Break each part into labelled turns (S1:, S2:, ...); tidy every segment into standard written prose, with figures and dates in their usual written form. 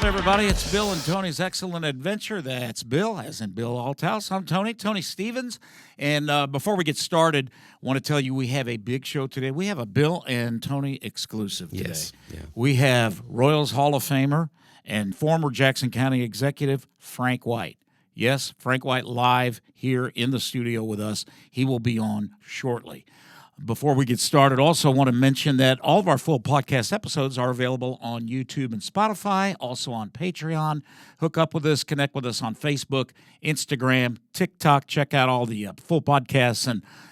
S1: everybody? It's Bill and Tony's Excellent Adventure. That's Bill, as in Bill Althouse. I'm Tony Stevens. And before we get started, I want to tell you we have a big show today. We have a Bill and Tony exclusive today.
S2: Yes. Yeah.
S1: We have Royals Hall of Famer and former Jackson County executive Frank White. Yes, Frank White live here in the studio with us. He will be on shortly. Before we get started, also want to mention that all of our full podcast episodes are available on YouTube and Spotify, also on Patreon. Hook up with us, connect with us on Facebook, Instagram, TikTok. Check out all the full podcasts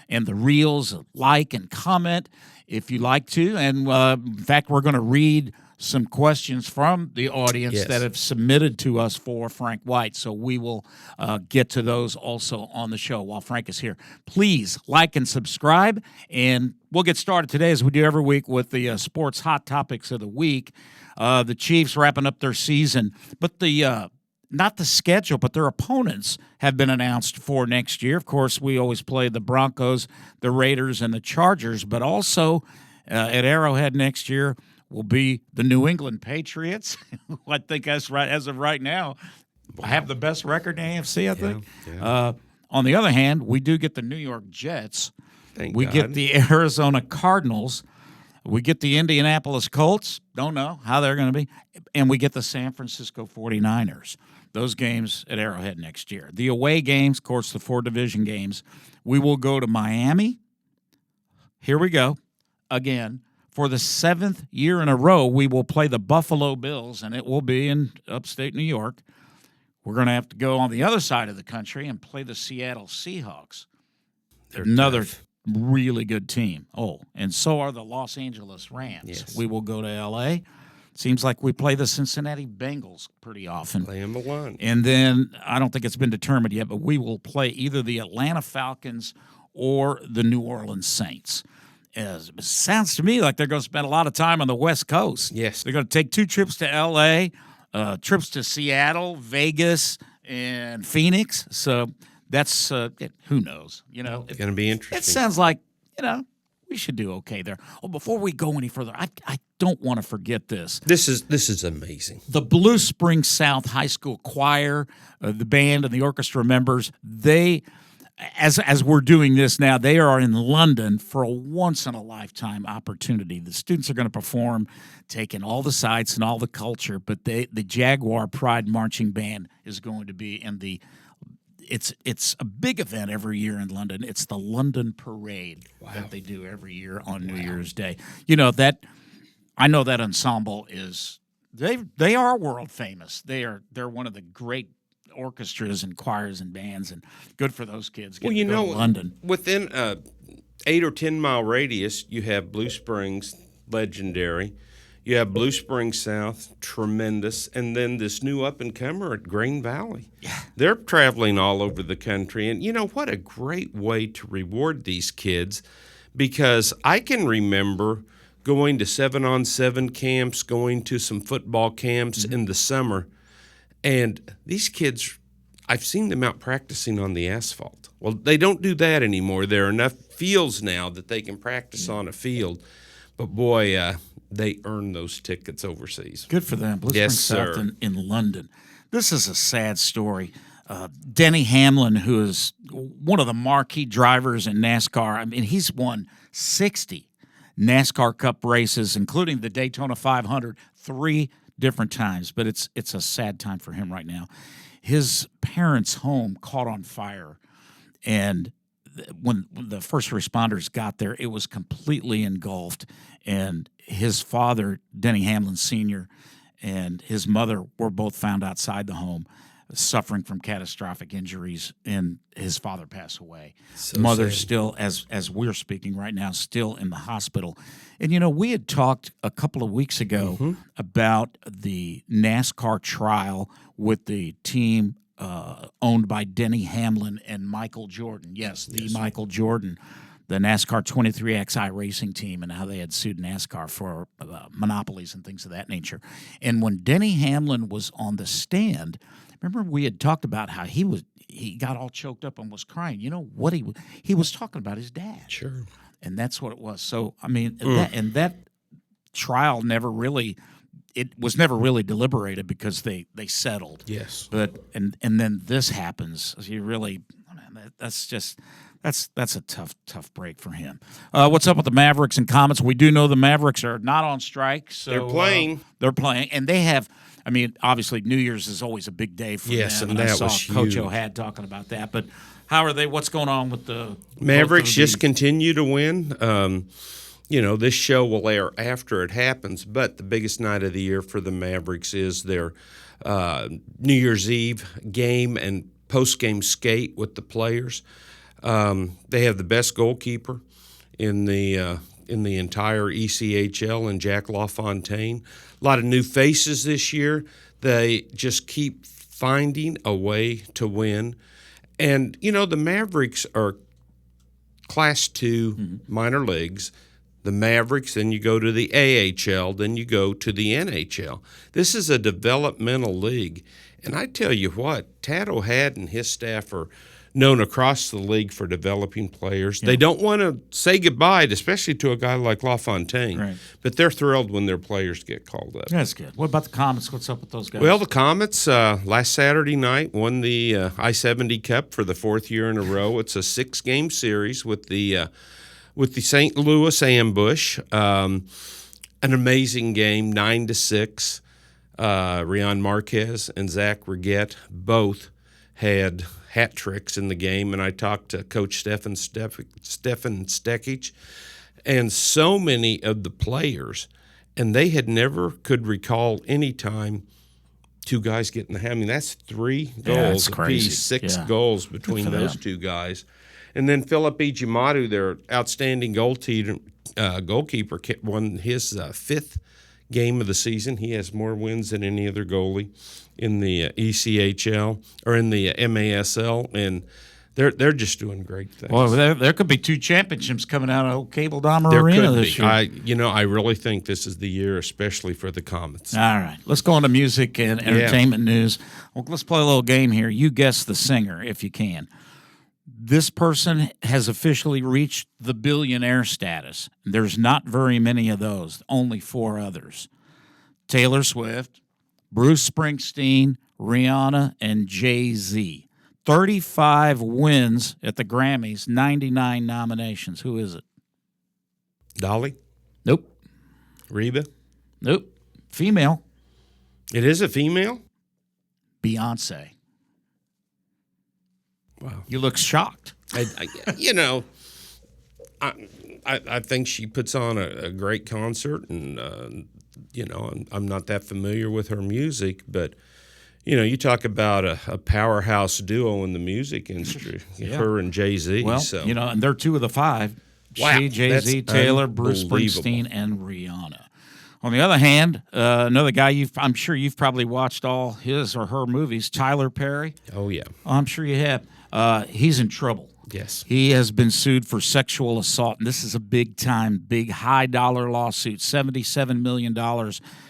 S1: and the reels. Like and comment if you like to. And in fact, we're going to read some questions from the audience that have submitted to us for Frank White. So we will get to those also on the show while Frank is here. Please like and subscribe, and we'll get started today as we do every week with the sports hot topics of the week. The Chiefs wrapping up their season, but not the schedule, but their opponents have been announced for next year. Of course, we always play the Broncos, the Raiders, and the Chargers, but also at Arrowhead next year will be the New England Patriots, who I think as of right now have the best record in the AFC, I think. Yeah. On the other hand, we do get the New York Jets. We get the Arizona Cardinals. We get the Indianapolis Colts. Don't know how they're going to be. And we get the San Francisco 49ers. Those games at Arrowhead next year. The away games, of course, the 4 division games. We will go to Miami. Here we go again. For the 7th year in a row, we will play the Buffalo Bills, and it will be in upstate New York. We're going to have to go on the other side of the country and play the Seattle Seahawks. They're another really good team. Oh, and so are the Los Angeles Rams.
S2: Yes.
S1: We will go to L.A. Seems like we play the Cincinnati Bengals pretty often.
S2: Play them a lot.
S1: And then, I don't think it's been determined yet, but we will play either the Atlanta Falcons or the New Orleans Saints. It sounds to me like they're going to spend a lot of time on the West Coast.
S2: Yes.
S1: They're going to take 2 trips to L.A., trips to Seattle, Vegas, and Phoenix. So that's, who knows? You know,
S2: it's going to be interesting.
S1: It sounds like, we should do okay there. Oh, before we go any further, I don't want to forget this.
S2: This is amazing.
S1: The Blue Springs South High School Choir, the band and the orchestra members, they... As we're doing this now, they are in London for a once-in-a-lifetime opportunity. The students are going to perform, taking all the sights and all the culture, but the Jaguar Pride Marching Band is going to be in the it's a big event every year in London. It's the London Parade that they do every year on New Year's Day. You know, I know that ensemble is they are world famous. They're one of the great orchestras and choirs and bands, and good for those kids getting to go to London.
S2: Within 8 or 10 mile radius, you have Blue Springs, legendary. You have Blue Springs South, tremendous, and then this new up-and-comer at Green Valley.
S1: Yeah.
S2: They're traveling all over the country, and what a great way to reward these kids, because I can remember going to 7-on-7 camps, going to some football camps in the summer. And these kids, I've seen them out practicing on the asphalt. Well, they don't do that anymore. There are enough fields now that they can practice on a field. But, boy, they earn those tickets overseas.
S1: Good for them. Blue Springs South in London. This is a sad story. Denny Hamlin, who is one of the marquee drivers in NASCAR, I mean, he's won 60 NASCAR Cup races, including the Daytona 500, 3 different times, but it's a sad time for him right now. His parents' home caught on fire, and when the first responders got there, it was completely engulfed, and his father, Denny Hamlin Sr., and his mother were both found outside the home suffering from catastrophic injuries, and his father passed away.
S2: So
S1: Mother's
S2: sad.
S1: still, as we're speaking right now, still in the hospital. And, we had talked a couple of weeks ago about the NASCAR trial with the team owned by Denny Hamlin and Michael Jordan. Yes, Michael Jordan, the NASCAR 23XI racing team, and how they had sued NASCAR for monopolies and things of that nature. And when Denny Hamlin was on the stand, remember we had talked about how he got all choked up and was crying. You know what he was talking about his dad.
S2: Sure.
S1: And that's what it was. So, I mean, that trial never really it was never really deliberated because they settled.
S2: Yes.
S1: But and then this happens. You really, that's a tough break for him. What's up with the Mavericks and Comets? We do know the Mavericks are not on strike, so
S2: They're playing.
S1: And they have. I mean, obviously, New Year's is always a big day for
S2: Yes,
S1: them.
S2: and
S1: I
S2: that
S1: saw
S2: was
S1: Coach
S2: huge.
S1: O'Had talking about that. But how are they? What's going on with the
S2: Mavericks?
S1: both of
S2: Just
S1: these?
S2: continue to win. This show will air after it happens, but the biggest night of the year for the Mavericks is their New Year's Eve game and post-game skate with the players. They have the best goalkeeper in the entire ECHL, and Jack LaFontaine. A lot of new faces this year. They just keep finding a way to win. And, the Mavericks are Class 2 minor leagues. The Mavericks, then you go to the AHL, then you go to the NHL. This is a developmental league. And I tell you what, Tad O'Had and his staff are known across the league for developing players. Yeah. They don't want to say goodbye, especially to a guy like LaFontaine.
S1: Right.
S2: But they're thrilled when their players get called up.
S1: That's good. What about the Comets? What's up with those guys?
S2: Well, the Comets last Saturday night won the I-70 Cup for the fourth year in a row. It's a 6-game series with the St. Louis Ambush. An amazing game, 9-6. Rion Marquez and Zach Reguette both had hat tricks in the game, and I talked to Coach Stefan Stekic and so many of the players, and they had never could recall any time two guys getting the hat. I mean, that's 3 goals apiece, 6 goals between those two guys. And then Philip Ijimadu, their outstanding goalkeeper, won his 5th game of the season. He has more wins than any other goalie in the ECHL or in the MASL, and they're just doing great things.
S1: Well, there could be 2 championships coming out of Cable Dahmer
S2: There
S1: Arena
S2: could
S1: this
S2: be.
S1: year.
S2: I really think this is the year, especially for the Comets.
S1: All right, let's go on to music and entertainment news. Well, let's play a little game here. You guess the singer if you can. This person has officially reached the billionaire status. There's not very many of those, only 4 others. Taylor Swift, Bruce Springsteen, Rihanna, and Jay-Z. 35 wins at the Grammys, 99 nominations. Who is it?
S2: Dolly?
S1: Nope.
S2: Reba?
S1: Nope. Female.
S2: It is a female?
S1: Beyonce.
S2: Wow.
S1: You look shocked.
S2: I think she puts on a great concert, and I'm not that familiar with her music, but you talk about a powerhouse duo in the music industry, her and Jay-Z.
S1: Well, and they're 2 of the 5.
S2: Wow,
S1: She, Jay-Z, Taylor, Bruce Springsteen, and Rihanna. On the other hand, another guy I'm sure you've probably watched all his or her movies, Tyler Perry.
S2: Oh, yeah.
S1: I'm sure you have. He's in trouble.
S2: Yes.
S1: He has been sued for sexual assault, and this is a big high-dollar lawsuit, $77 million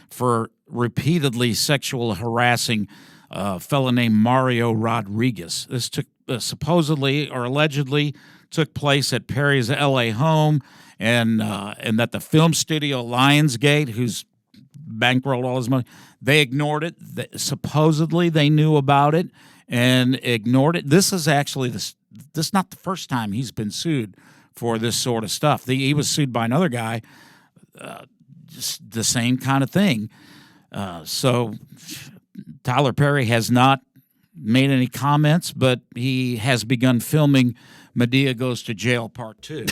S1: for repeatedly sexual harassing a fellow named Mario Rodriguez. This took supposedly or allegedly took place at Perry's L.A. home, and that the film studio Lionsgate, who's bankrolled all his money, they ignored it. Supposedly they knew about it and ignored it. This is actually this is not the first time he's been sued for this sort of stuff. He was sued by another guy, just the same kind of thing. So Tyler Perry has not made any comments, but he has begun filming Medea Goes to Jail Part 2.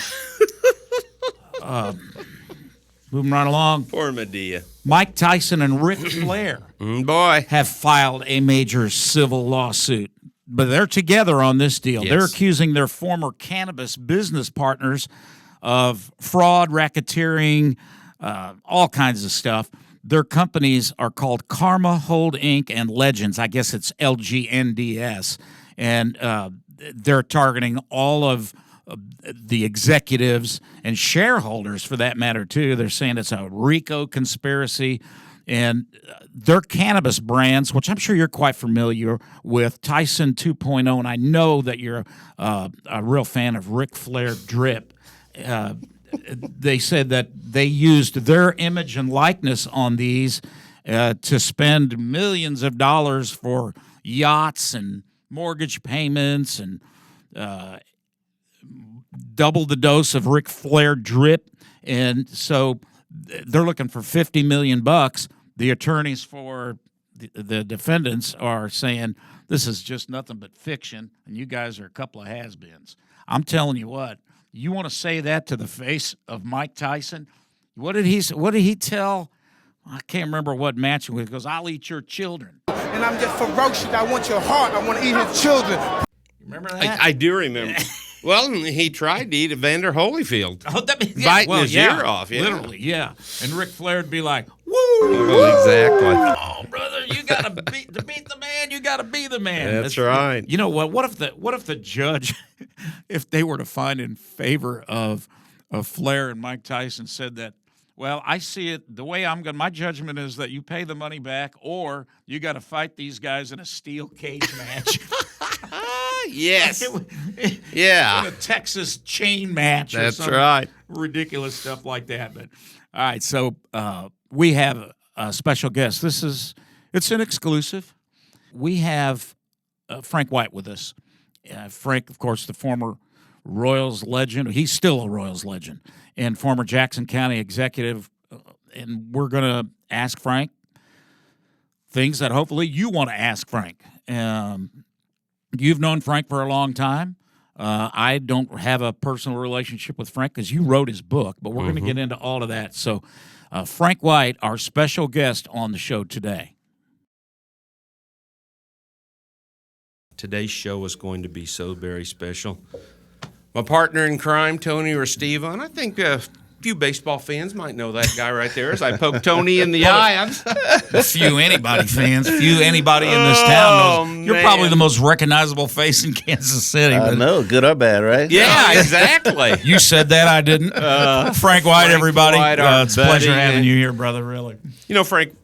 S1: Moving right along.
S2: Poor Medea.
S1: Mike Tyson and Ric Flair
S2: Boy.
S1: have filed a major civil lawsuit. But they're together on this deal.
S2: Yes.
S1: They're accusing their former cannabis business partners of fraud, racketeering, all kinds of stuff. Their companies are called Karma Hold Inc. and Legends. I guess it's LGNDS. And they're targeting all of the executives and shareholders, for that matter, too. They're saying it's a RICO conspiracy. And their cannabis brands, which I'm sure you're quite familiar with, TYSON 2.0, and I know that you're a real fan of Ric Flair Drip. They said that they used their image and likeness on these to spend millions of dollars for yachts and mortgage payments and double the dose of Ric Flair drip. And so they're looking for $50 million. The attorneys for the defendants are saying this is just nothing but fiction, and you guys are a couple of has-beens. I'm telling you what, you want to say that to the face of Mike Tyson? What did he tell? I can't remember what match it was. He goes, "I'll eat your children."
S3: And I'm just ferocious. I want your heart. I want to eat his children.
S1: Remember that?
S2: I do remember. Well, he tried to eat Evander Holyfield.
S1: Oh,
S2: biting his ear off. Yeah.
S1: Literally, yeah. And Ric Flair would be like, "Woo!"
S2: Oh, exactly.
S1: Oh, brother, you gotta to beat the man. You gotta be the man.
S2: That's right.
S1: You know what? What if the judge, if they were to find in favor of Flair and Mike Tyson, said that? Well, I see it the way I'm going. My judgment is that you pay the money back, or you got to fight these guys in a steel cage match.
S2: Yes. Yeah.
S1: In a Texas chain match.
S2: That's
S1: or some
S2: right.
S1: Ridiculous stuff like that. But all right, so we have a special guest. It's an exclusive. We have Frank White with us. Frank, of course, the former Royals legend. He's still a Royals legend, and former Jackson County executive. And we're going to ask Frank things that hopefully you want to ask Frank. You've known Frank for a long time. I don't have a personal relationship with Frank because you wrote his book, but we're going to get into all of that. So, Frank White, our special guest on the show today.
S2: Today's show is going to be so very special. My partner in crime, Tony Restivo, and I think a few baseball fans might know that guy right there as I poke Tony in the eye.
S1: Few anybody fans, few anybody in this town knows. You're probably the most recognizable face in Kansas City.
S4: I know, good or bad, right?
S2: Yeah, exactly.
S1: You said that, I didn't. Frank White, everybody.
S2: White,
S1: It's a pleasure having you here, brother, really.
S2: You know, Frank,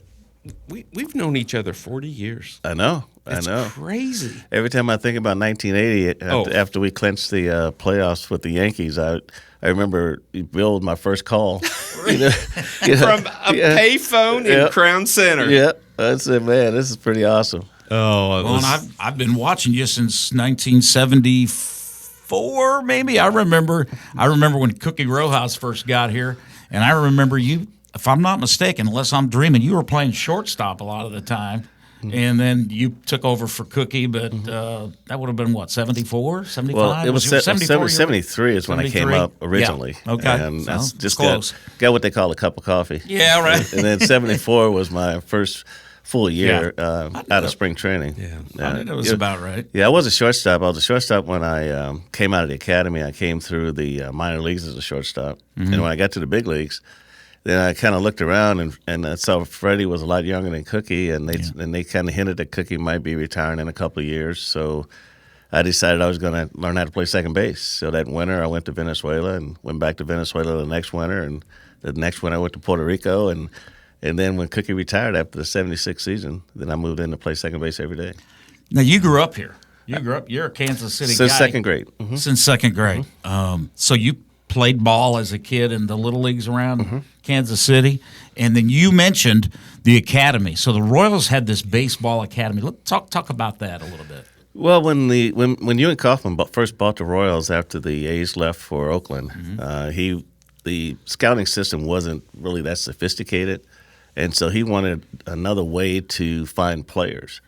S2: we've known each other 40 years.
S4: I know.
S2: It's crazy.
S4: Every time I think about 1980, after we clinched the playoffs with the Yankees, I remember Bill was my first call.
S2: From a payphone in Crown Center.
S4: Yeah, I said, man, this is pretty awesome.
S1: And I've been watching you since 1974, maybe. I remember when Cookie Rojas first got here, and I remember you, if I'm not mistaken, unless I'm dreaming, you were playing shortstop a lot of the time. And then you took over for Cookie, but that would have been, what, 74, 75?
S4: Well, it was 73 is when I came up originally.
S1: Yeah. Okay.
S4: And I just got what they call a cup of coffee.
S1: Yeah, right.
S4: And then 74 was my first full year out of spring training.
S1: Yeah, I think that was about right.
S4: Yeah, I was a shortstop. I was a shortstop when I came out of the academy. I came through the minor leagues as a shortstop. And when I got to the big leagues, then I kind of looked around and I saw Freddie was a lot younger than Cookie, and they kind of hinted that Cookie might be retiring in a couple of years. So I decided I was going to learn how to play second base. So that winter I went to Venezuela and went back to Venezuela the next winter, and the next winter I went to Puerto Rico, and then when Cookie retired after the 76 season, then I moved in to play second base every day.
S1: Now you grew up here. You're a Kansas City guy.
S4: Since second grade.
S1: Since second grade. So you played ball as a kid in the little leagues around Kansas City, and then you mentioned the academy. So the Royals had this baseball academy. Let's talk about that a little bit.
S4: Well, when Ewing Kauffman first bought the Royals after the A's left for Oakland, the scouting system wasn't really that sophisticated, and so he wanted another way to find players,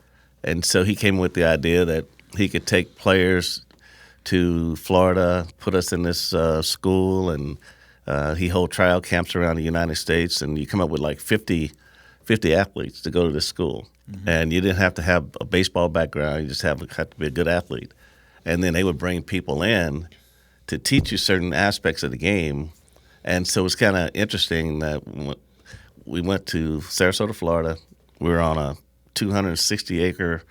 S4: and so he came with the idea that he could take players to Florida, put us in this school, and he held tryout camps around the United States, and you come up with like 50 athletes to go to this school. And you didn't have to have a baseball background. You just have to be a good athlete. And then they would bring people in to teach you certain aspects of the game. And so it's kind of interesting that we went to Sarasota, Florida. We were on a 260-acre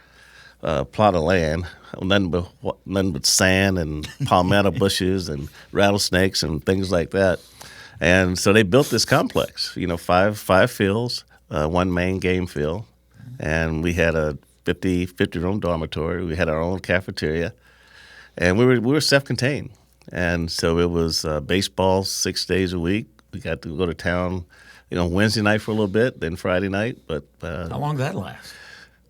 S4: plot of land, nothing but sand and palmetto bushes and rattlesnakes and things like that. And so they built this complex, five fields, one main game field, and we had a 50-room dormitory. We had our own cafeteria, and we were self-contained. And so it was baseball 6 days a week. We got to go to town Wednesday night for a little bit, then Friday night. But
S1: How long did that last?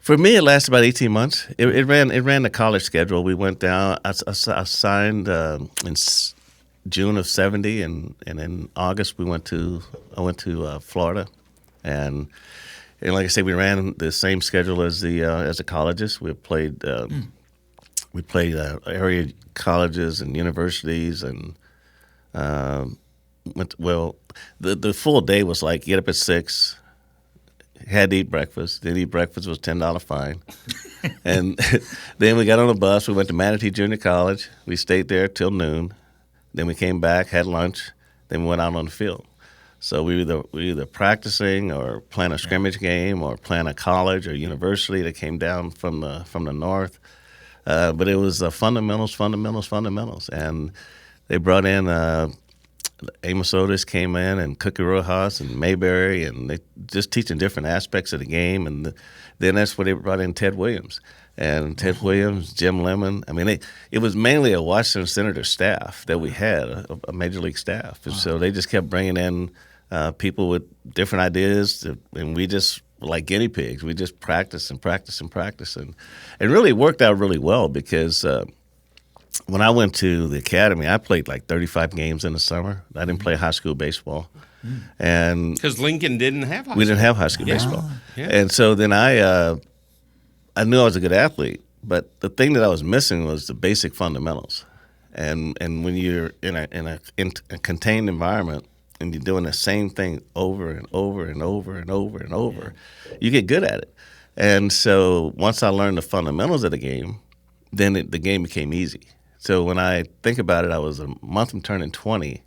S4: for me, it lasted about 18 months. It ran the college schedule. We went down. I signed in June of '70, and in August I went to Florida, and like I said, we ran the same schedule as the colleges. We played area colleges and universities, and the full day was like get up at 6. Had to eat breakfast. Didn't eat breakfast, was $10 fine. And then we got on a bus. We went to Manatee Junior College. We stayed there till noon. Then we came back, had lunch. Then we went out on the field. So we were either practicing or playing a scrimmage game or playing a college or university that came down from the north. But it was fundamentals. And they brought in Amos Otis came in, and Cookie Rojas and Mayberry, and they just teaching different aspects of the game. And then that's where they brought in Ted Williams. And Ted Williams, Jim Lemon. I mean, it was mainly a Washington Senator staff that we had, a major league staff. And so they just kept bringing in people with different ideas, and we just like guinea pigs. We just practice and it really worked out really well because when I went to the academy, I played like 35 games in the summer. I didn't play high school baseball, and
S2: Because Lincoln didn't have high
S4: we
S2: school.
S4: didn't have high school baseball.
S2: Yeah.
S4: And so then I knew I was a good athlete, but the thing that I was missing was the basic fundamentals. And when you're in a contained environment and you're doing the same thing over and over, you get good at it. And so once I learned the fundamentals of the game, then the game became easy. So when I think about it, I was a month from turning 20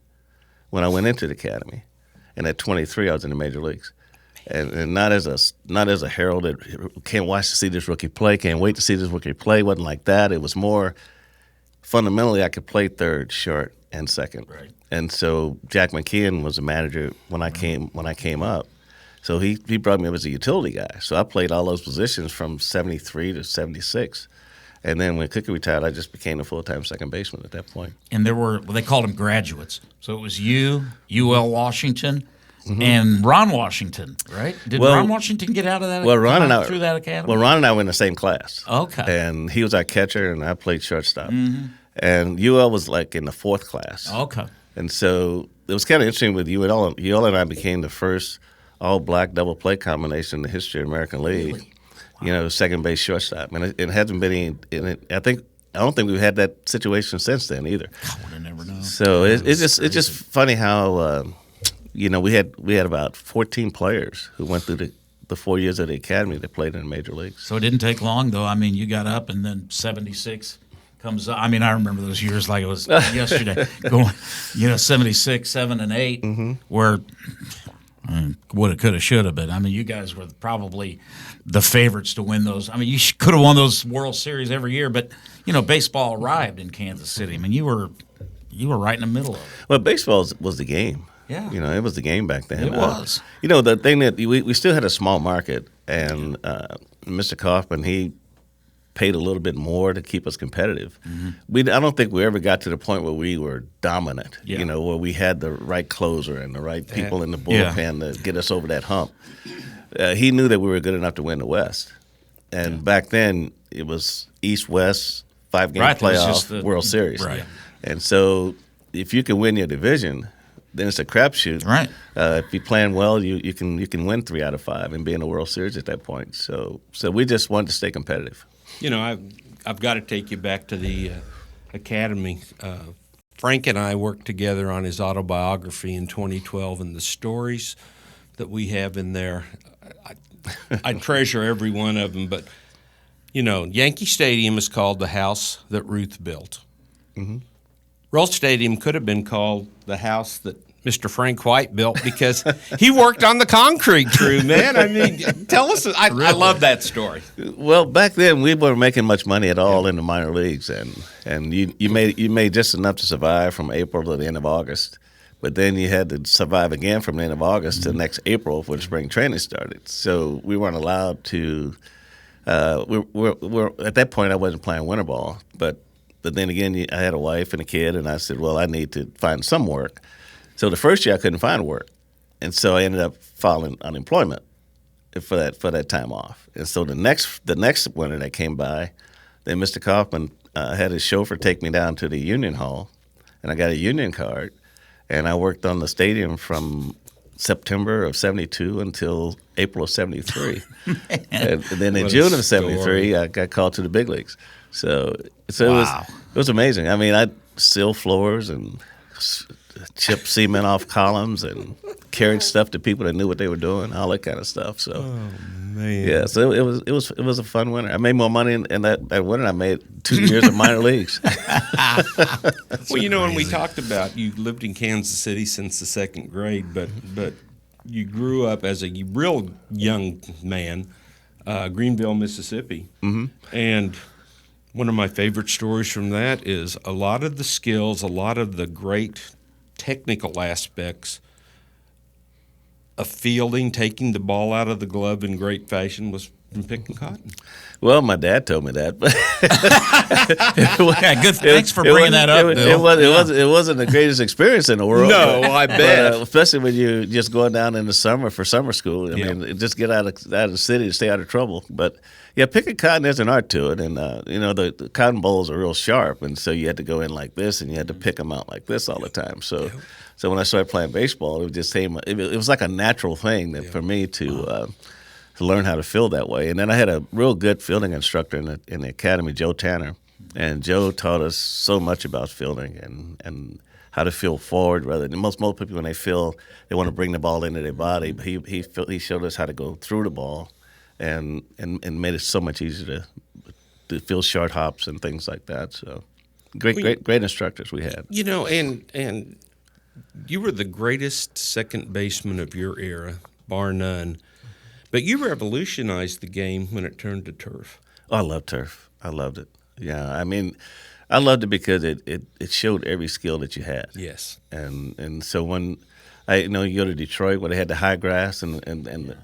S4: when I went into the academy, and at 23 I was in the major leagues. And not as a herald that can't wait to see this rookie play, can't wait to see this rookie play. Wasn't like that. It was more fundamentally I could play third, short, and second.
S1: Right.
S4: And so Jack McKeon was the manager when I came up. So he brought me up as a utility guy. So I played all those positions from 73 to 76. And then when Cookie retired, I just became a full-time second baseman at that point.
S1: And they called them graduates. So it was you, UL Washington, and Ron Washington, right? Did Ron Washington get out of that?
S4: Well, Ron and I
S1: through that academy.
S4: Well, Ron and I were in the same class.
S1: Okay.
S4: And he was our catcher, and I played shortstop. And UL was like in the fourth class.
S1: Okay.
S4: And so it was kind of interesting with UL. UL and I became the first all-black double play combination in the history of the American League.
S1: Really?
S4: Second base shortstop. And it hasn't been any. I don't think we've had that situation since then either.
S1: I would have never known.
S4: So it's just funny how we had about 14 players who went through the 4 years of the academy that played in the major leagues.
S1: So it didn't take long, though. I mean, you got up, and then 76 comes up. I mean, I remember those years like it was yesterday. Going, 76, 7, and 8, where woulda, coulda, shoulda. But I mean, you guys were probably the favorites to win those. I mean, you could have won those World Series every year, but baseball arrived in Kansas City. I mean, you were right in the middle of it.
S4: Well, baseball was the game.
S1: Yeah.
S4: It was the game back then.
S1: It was.
S4: The thing that we still had a small market, and Mr. Kaufman, he paid a little bit more to keep us competitive. I don't think we ever got to the point where we were dominant, where we had the right closer and the right people in the bullpen to get us over that hump. He knew that we were good enough to win the West. And back then, it was East-West, 5-game playoff, World Series.
S1: Right.
S4: And so if you can win your division, then it's a crapshoot.
S1: Right.
S4: If you're playing well, you can win 3 out of 5 and be in the World Series at that point. So we just wanted to stay competitive.
S2: I've got to take you back to the academy. Frank and I worked together on his autobiography in 2012, and the stories that we have in there, I treasure every one of them. But, Yankee Stadium is called the house that Ruth built. Rose Stadium could have been called the house that Mr. Frank White built because he worked on the concrete crew, man. I mean, tell us. I love that story.
S4: Well, back then we weren't making much money at all in the minor leagues, and you made just enough to survive from April to the end of August. But then you had to survive again from the end of August to next April when spring training started. So we weren't allowed to. We're at that point I wasn't playing winter ball, but then again I had a wife and a kid, and I said, well, I need to find some work. So the first year I couldn't find work, and so I ended up filing unemployment for that time off. And so the next winter that came by, then Mr. Kaufman had his chauffeur take me down to the Union Hall, and I got a union card, and I worked on the stadium from September of '72 until April of '73, and then in June of '73, I got called to the big leagues. So
S1: Wow.
S4: it was amazing. I mean, I seal floors and chip cement off columns and carried stuff to people that knew what they were doing, all that kind of stuff. So,
S2: Man.
S4: yeah, so it was a fun winter. I made more money in that winter than I made 2 years of minor leagues.
S2: Well, you know, and we talked about you lived in Kansas City since the second grade, but you grew up as a real young man, Greenville, Mississippi, and one of my favorite stories from that is a lot of the skills, a lot of the great technical aspects of fielding, taking the ball out of the glove in great fashion was from picking cotton.
S4: Well, my dad told me that. But
S1: Yeah, good. Thanks for bringing that up, Bill.
S4: It wasn't the greatest experience in the world.
S2: No, I bet.
S4: Especially when you just going down in the summer for summer school. I
S2: Yeah.
S4: mean, just get out of the city to stay out of trouble. But yeah, picking cotton, there's an art to it, and the cotton bolls are real sharp, and so you had to go in like this, and you had to pick them out like this all the time. So when I started playing baseball, it just came. It was like a natural thing that for me to learn how to field that way. And then I had a real good fielding instructor in the academy, Joe Tanner, and Joe taught us so much about fielding and how to field forward rather than most people when they field, they want to bring the ball into their body. But he showed us how to go through the ball, and made it so much easier to field short hops and things like that. So great instructors we had.
S2: You know, and you were the greatest second baseman of your era, bar none. But you revolutionized the game when it turned to turf.
S4: Oh, I love turf. I loved it. Yeah, I mean, I loved it because it showed every skill that you had.
S2: Yes.
S4: And so when you go to Detroit where they had the high grass and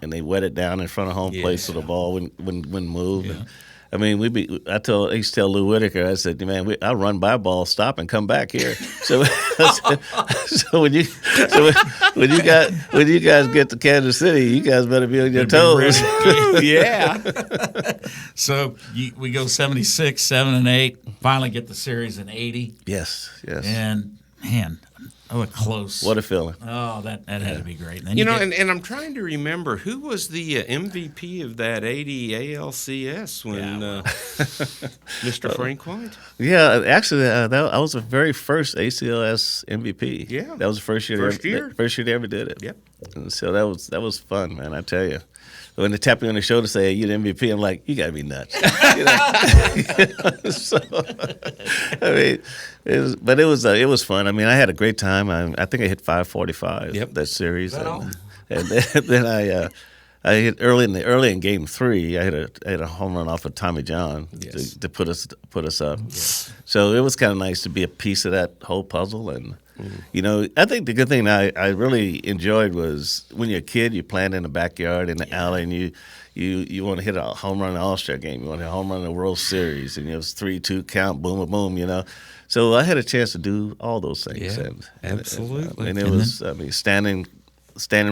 S4: they wet it down in front of home plate so the ball wouldn't move.
S1: Yeah.
S4: And, I mean, I used to tell Lou Whitaker, I said, man, I'll run by ball, stop, and come back here. So when you guys get to Kansas City, you guys better be on your toes.
S2: Yeah.
S1: So we go 76, 7 and 8. Finally get the series in 80.
S4: Yes.
S1: And man, oh, a close.
S4: What a feeling.
S1: Oh, that had to be great. And then
S2: You know, and I'm trying to remember who was the MVP of that 80 ALCS when Mr. Frank White?
S4: Yeah, actually, I was the very first ACLS MVP.
S2: Yeah.
S4: That was the first year.
S2: First year.
S4: First year they ever did it.
S2: Yep.
S4: And so that was fun, man. I tell you. When they tap me on the shoulder and say, hey, you're the MVP, I'm like, you got to be nuts. So, I mean, it was fun. I mean, I had a great time. I think I hit 545 that series. And then I hit early in Game 3. I hit a home run off of Tommy John to put us up. Yes. So it was kind of nice to be a piece of that whole puzzle. And I think the good thing I really enjoyed was when you're a kid, you're playing in the backyard in the alley, and you want to hit a home run in the All-Star game. You want to hit a home run in the World Series, and it was 3-2 count, boom, boom, boom. So I had a chance to do all those things.
S2: Yeah, absolutely.
S4: And it was standing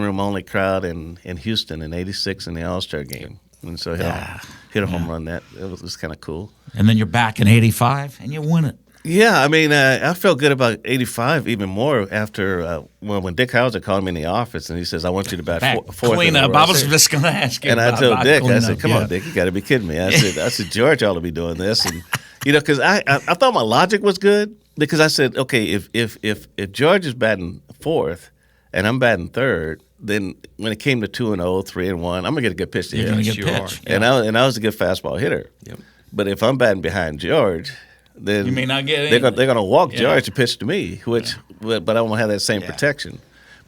S4: room only crowd in Houston in '86 in the All-Star game. And so hit a home run. That it was kind of cool.
S1: And then you're back in 85 and you win it.
S4: Yeah, I mean, I felt good about '85 even more after when Dick Hauser called me in the office and he says, "I want you to bat fourth."
S1: Clean up. I was just going to ask you.
S4: And I told Dick, I said, "Come
S1: yeah.
S4: on, Dick, you got to be kidding me." I said, George ought to be doing this, and because I thought my logic was good because I said, okay, if George is batting fourth and I'm batting third, then when it came to 2-0, 3-1, I'm gonna get a good pitch to
S1: You're
S4: hit.
S1: going to get
S2: Yes, you
S1: pitch.
S2: are.
S4: And I was a good fastball hitter.
S2: Yep.
S4: But if I'm batting behind George, then
S1: You may not get
S4: they're
S1: anything.
S4: gonna walk
S1: Yeah.
S4: George to pitch to me, but I won't have that same protection.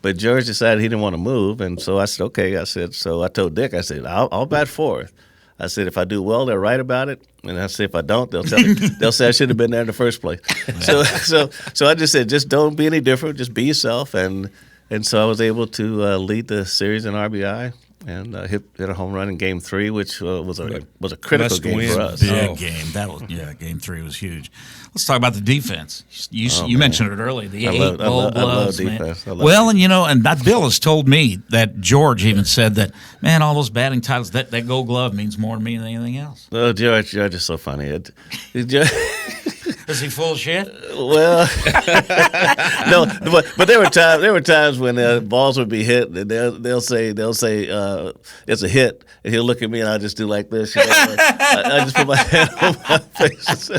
S4: But George decided he didn't want to move, and so I said, okay. So I told Dick, I said, I'll bat fourth. I said, if I do well, they'll write about it, and I said, if I don't, they'll say I should have been there in the first place. So I just said, just don't be any different, just be yourself, and so I was able to lead the series in RBI, and hit a home run in Game 3, which was a critical
S2: Must
S4: game
S2: win.
S4: for us.
S1: Big game. That was Game 3 was huge. Let's talk about the defense. You mentioned it earlier. The eight Gold Gloves, man.
S4: defense. I love
S1: Well, and that Bill has told me that George even said that, man, all those batting titles, that Gold Glove means more to me than anything else.
S4: Oh, George is so funny.
S1: Is he full of shit?
S4: Well, no, but there were times when balls would be hit, and they'll say it's a hit, and he'll look at me, and I'll just do like this. I just put my hand on my face.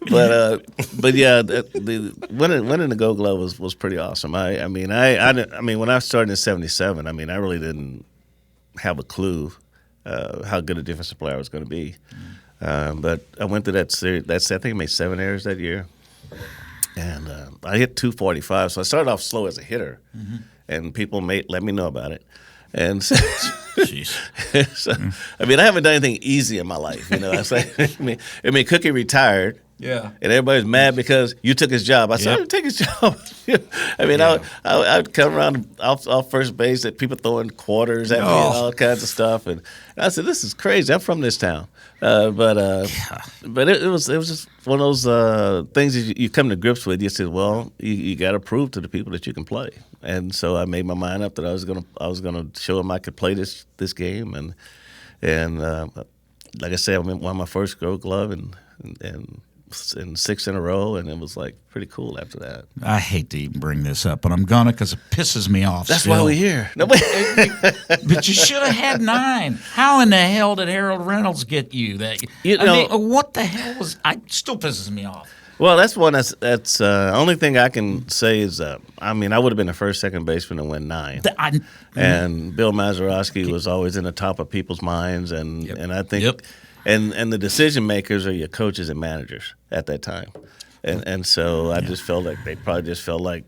S4: But yeah, winning the Gold Glove was pretty awesome. I mean, when I started in '77, I mean, I really didn't have a clue how good a defensive player I was going to be. But I went to that series. I think I made 7 errors that year, and I hit 245. So I started off slow as a hitter, and people let me know about it. And so, I mean, I haven't done anything easy in my life. I mean, Cookie retired.
S1: Yeah.
S4: And everybody's mad because you took his job. I said, I didn't take his job. I mean, I'd come around off first base at people throwing quarters at me and all kinds of stuff. And I said, this is crazy. I'm from this town. But it was just one of those things that you come to grips with. You said, well, you got to prove to the people that you can play. And so I made my mind up that I was gonna show them I could play this game. And like I said, I won my first Gold Glove and 6 in a row, and it was like pretty cool after that.
S1: I hate to even bring this up, but I'm gonna because it pisses me off.
S4: That's
S1: still.
S4: why we're here. No,
S1: but you should have had 9. How in the hell did Harold Reynolds get you? I mean, what the hell was? It still pisses me off.
S4: Well, that's one. That's only thing I can say is, I mean, I would have been the first second baseman to win 9. And Bill Mazeroski was always in the top of people's minds, and I think. And the decision makers are your coaches and managers at that time, and so I just felt like they probably just felt like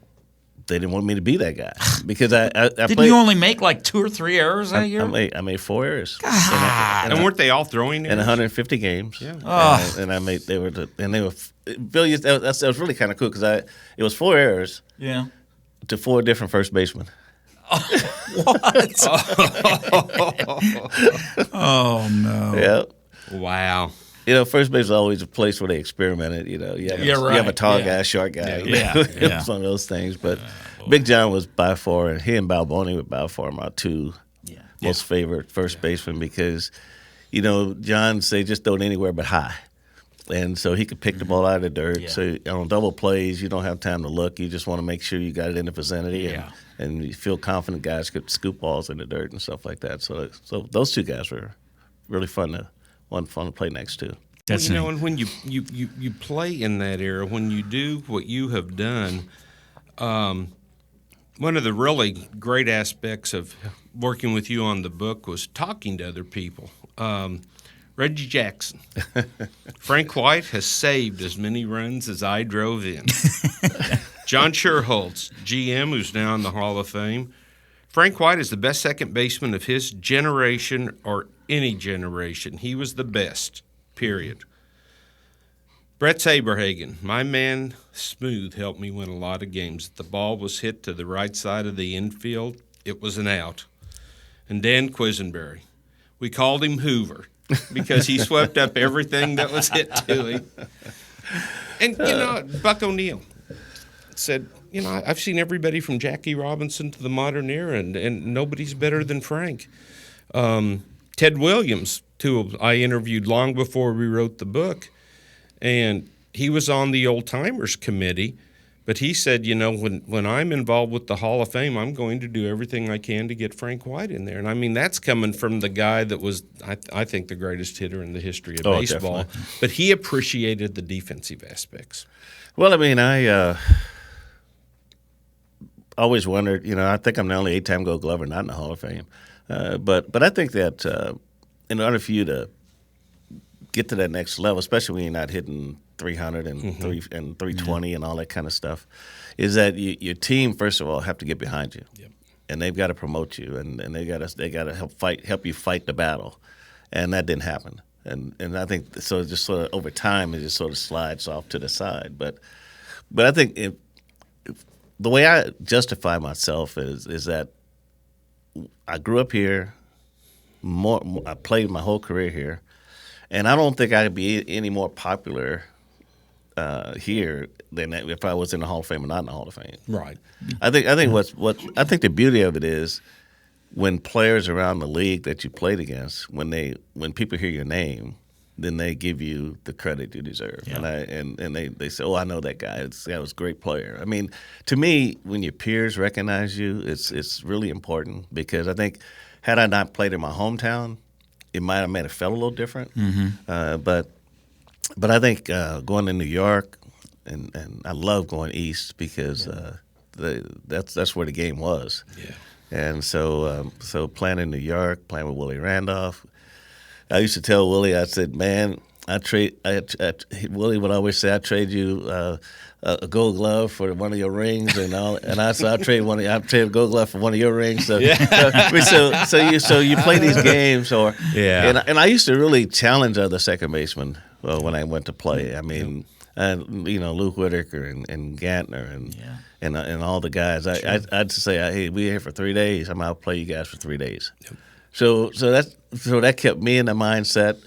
S4: they didn't want me to be that guy because I
S1: didn't you only make like 2 or 3 errors that year?
S4: I made 4 errors.
S2: And weren't they all throwing
S4: in 150 games? Yeah. And I made they were Bill. That was really kind of cool because it was 4 errors.
S1: Yeah.
S4: To 4 different first basemen.
S1: What? Oh no.
S4: Yeah.
S2: Wow.
S4: First base is always a place where they experimented. You have a tall guy, short guy. It's one of those things. But Big John was by far, and he and Balboni were by far my 2 most favorite first basemen because, John say just throw it anywhere but high. And so he could pick the ball out of the dirt. Yeah. So on double plays, you don't have time to look. You just want to make sure you got it in the vicinity. And you feel confident guys could scoop balls in the dirt and stuff like that. So those 2 guys were really fun to play next to.
S2: Well, and when you play in that era, when you do what you have done, one of the really great aspects of working with you on the book was talking to other people. Reggie Jackson. Frank White has saved as many runs as I drove in. John Sherholtz, GM, who's now in the Hall of Fame. Frank White is the best second baseman of his generation or any generation. He was the best, period. Brett Saberhagen, my man Smooth, helped me win a lot of games. If the ball was hit to the right side of the infield, it was an out. And Dan Quisenberry. We called him Hoover because he swept up everything that was hit to him. And, Buck O'Neill said, I've seen everybody from Jackie Robinson to the modern era, and nobody's better than Frank. Ted Williams, who I interviewed long before we wrote the book, and he was on the Old Timers Committee, but he said, when I'm involved with the Hall of Fame, I'm going to do everything I can to get Frank White in there. And, I mean, that's coming from the guy that was, I think, the greatest hitter in the history of baseball.
S4: Definitely.
S2: But he appreciated the defensive aspects.
S4: Well, I mean, I always wondered, I think I'm the only 8-time Gold Glover not in the Hall of Fame. But I think that in order for you to get to that next level, especially when you're not hitting 300 and 320 and all that kind of stuff, is that your team, first of all, have to get behind you. Yep. And they've got to promote you, and they got to help you fight the battle. And that didn't happen. And I think so. Just sort of over time, it just sort of slides off to the side. But I think the way I justify myself is that I grew up here. I played my whole career here, and I don't think I'd be any more popular here than if I was in the Hall of Fame or not in the Hall of Fame.
S2: Right.
S4: I think I think the beauty of it is when players around the league that you played against, when people hear your name, then they give you the credit you deserve.
S1: Yeah.
S4: And they say, "Oh, I know that guy. That was a great player." I mean, to me, when your peers recognize you, it's really important because I think had I not played in my hometown, it might have made it felt a little different. But I think going to New York, and I love going east because that's where the game was.
S2: Yeah.
S4: And so playing in New York, playing with Willie Randolph, I used to tell Willie, I said, man, Willie would always say, I trade you a Gold Glove for one of your rings, and I said, I trade a Gold Glove for one of your rings. So so you play these games, and I used to really challenge other second basemen when I went to play. I mean, Lou Whitaker and Gantner and all the guys. I'd say, hey, we're here for 3 days. I'm out to play you guys for 3 days. Yep. So that kept me in the mindset,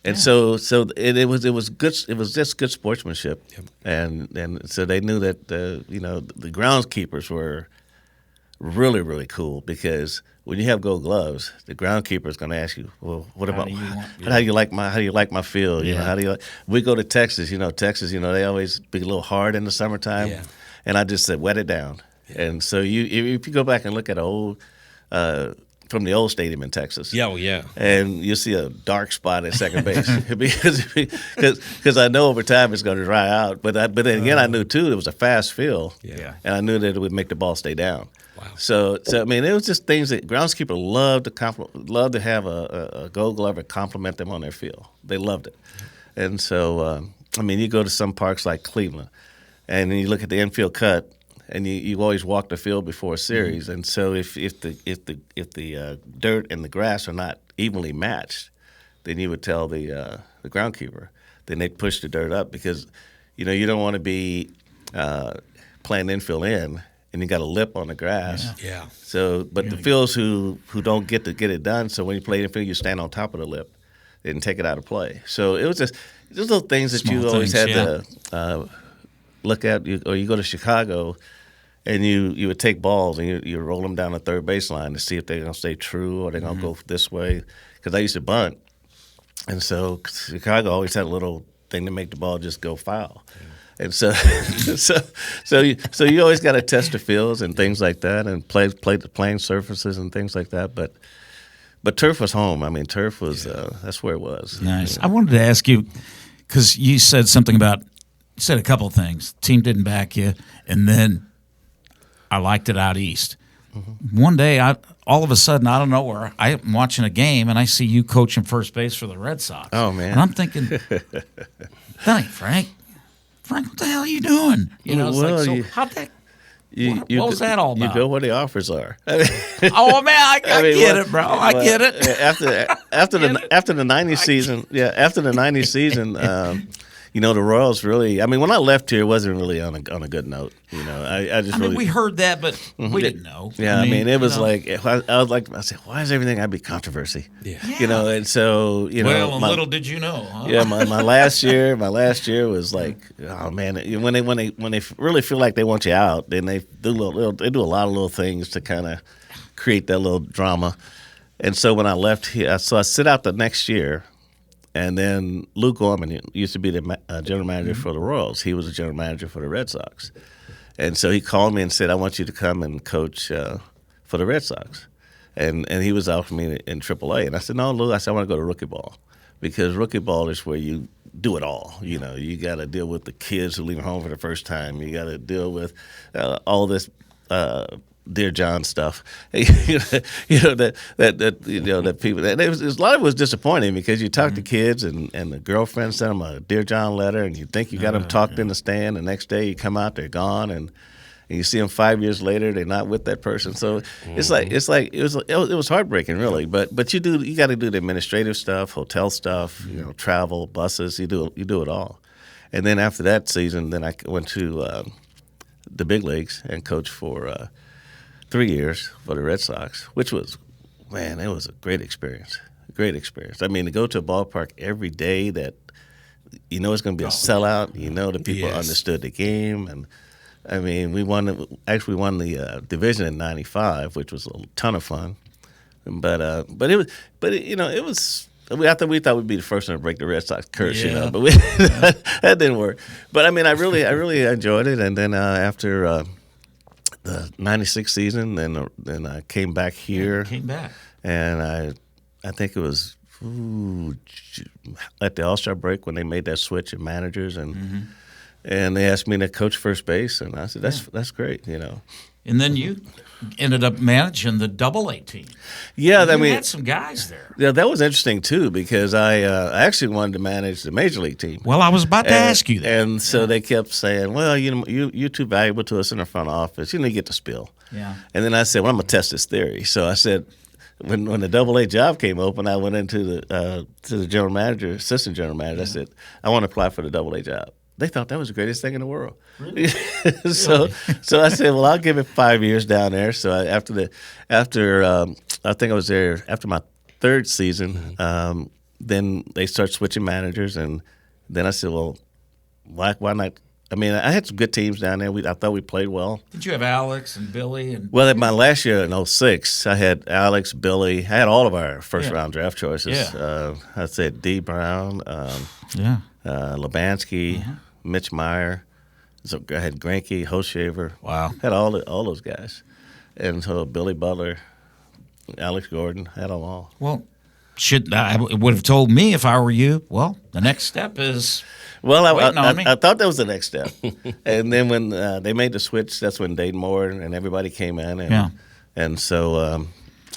S4: and so it was good. It was just good sportsmanship, and so they knew that the groundskeepers were really, really cool because when you have Gold Gloves, the groundskeeper is going to ask you, well, what about how do you like my field? You know, how do you like? We go to Texas. Texas. They always be a little hard in the summertime, and I just said wet it down. And so if you go back and look at old. From the old stadium in Texas. And you'll see a dark spot at second base because I know over time it's going to dry out. But then again, I knew too it was a fast field, and I knew that it would make the ball stay down. Wow. So I mean, it was just things that groundskeepers love to have a Gold Glover compliment them on their field. They loved it, and so I mean, you go to some parks like Cleveland, and then you look at the infield cut. And you always walk the field before a series, and so if the dirt and the grass are not evenly matched, then you would tell the groundkeeper. Then they'd push the dirt up because, you don't want to be playing infield in, and you got a lip on the grass.
S2: Yeah.
S4: So, but the fields who don't get it done, so when you play infield, you stand on top of the lip and take it out of play. So it was just little things that you always had to look at. Or you go to Chicago. And you would take balls and you roll them down the third baseline to see if they're going to stay true or they're going to go this way. Because I used to bunt. And so Chicago always had a little thing to make the ball just go foul. And so you always got to test the fields and things like that and play the playing surfaces and things like that. But turf was home. I mean, turf was that's where it was.
S1: Nice. I wanted to ask you, because you said something about – you said a couple of things. Team didn't back you, and then – I liked it out east. Mm-hmm. One day, all of a sudden, out of nowhere, I'm watching a game, and I see you coaching first base for the Red Sox.
S4: Oh, man.
S1: And I'm thinking, that ain't Frank. Frank, what the hell are you doing? How'd that what was that all about?
S4: You know what the offers are.
S1: Oh, man, I get it, bro. I get it.
S4: After the 90 season, after the 90 season, the Royals really. I mean, when I left here, it wasn't really on a good note. I
S1: mean, we heard that, but we didn't know.
S4: Yeah, I mean, it was like I said, why is everything got to be controversy?
S1: Yeah.
S4: And so
S1: Well, little did you know. Huh?
S4: Yeah, my last year was like, oh man, when they really feel like they want you out, then they do a lot of little things to kind of create that little drama. And so when I left here, I sit out the next year. And then Lou Gorman used to be the general manager for the Royals. He was the general manager for the Red Sox. And so he called me and said, I want you to come and coach for the Red Sox. And he was out for me in AAA. And I said, no, Lou, I want to go to rookie ball. Because rookie ball is where you do it all. You got to deal with the kids who leave home for the first time. You got to deal with all this Dear John stuff, that people. A lot of it was disappointing because you talk to kids and the girlfriend sent them a Dear John letter, and you think you got them talked in the stand. The next day you come out, they're gone, and you see them 5 years later, they're not with that person. So it was heartbreaking, really. But you got to do the administrative stuff, hotel stuff, travel, buses. You do it all, and then after that season, then I went to the big leagues and coached for 3 years for the Red Sox, which was man, it was a great experience. Great experience. I mean, to go to a ballpark every day that you know it's going to be a sellout. You know the people understood the game, and I mean, we won the division in '95, which was a ton of fun. But it was. I thought we'd be the first one to break the Red Sox curse, but that didn't work. But I mean, I really enjoyed it. And then after the '96 season, then I came back here. And I think it was at the All-Star break when they made that switch of managers, and they asked me to coach first base, and I said that's great, you know.
S1: And then you ended up managing the AA team.
S4: Yeah,
S1: I mean, you had some guys there.
S4: Yeah, that was interesting too because I actually wanted to manage the major league team.
S1: Well, I was about to ask you that.
S4: And so they kept saying, "Well, you know, you're too valuable to us in the front office. You know, you get to spill."
S1: Yeah.
S4: And then I said, "Well, I'm gonna test this theory." So I said, when the AA job came open, I went into the to the general manager, assistant general manager. I said, "I want to apply for the AA job." They thought that was the greatest thing in the world.
S1: Really?
S4: so I said, well, I'll give it 5 years down there. So I think I was there after my third season. Then they start switching managers, and then I said, well, why not? I mean, I had some good teams down there. I thought we played well.
S1: Did you have Alex and Billy?
S4: Well, at my last year in '06, I had Alex, Billy. I had all of our first-round draft choices.
S1: Yeah.
S4: I said D. Brown, Labansky, Mitch Meyer. So I had Greinke, Hoshaver.
S1: Wow.
S4: Had all those guys. And so Billy Butler, Alex Gordon, had them all.
S1: Well, I would have told me if I were you, well, the next step is
S4: Well,
S1: I
S4: thought that was the next step. And then when they made the switch, that's when Dayton Moore and everybody came in. And so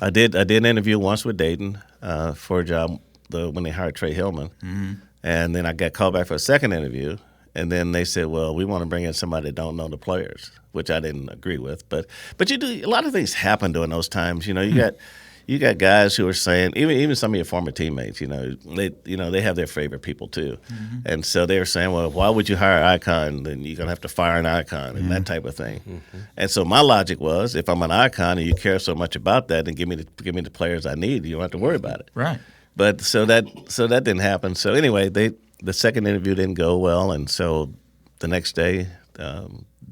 S4: I did interview once with Dayton for a job when they hired Trey Hillman. Mm-hmm. And then I got called back for a second interview. And then they said, well, we want to bring in somebody that don't know the players, which I didn't agree with. But you do a lot of things happen during those times. You know, you got guys who are saying, even some of your former teammates, they have their favorite people too. Mm-hmm. And so they were saying, well, why would you hire an icon? Then you're gonna have to fire an icon and that type of thing. Mm-hmm. And so my logic was, if I'm an icon and you care so much about that, then give me the players I need. You don't have to worry about it.
S1: Right.
S4: But so that didn't happen. So anyway, the second interview didn't go well, and so the next day,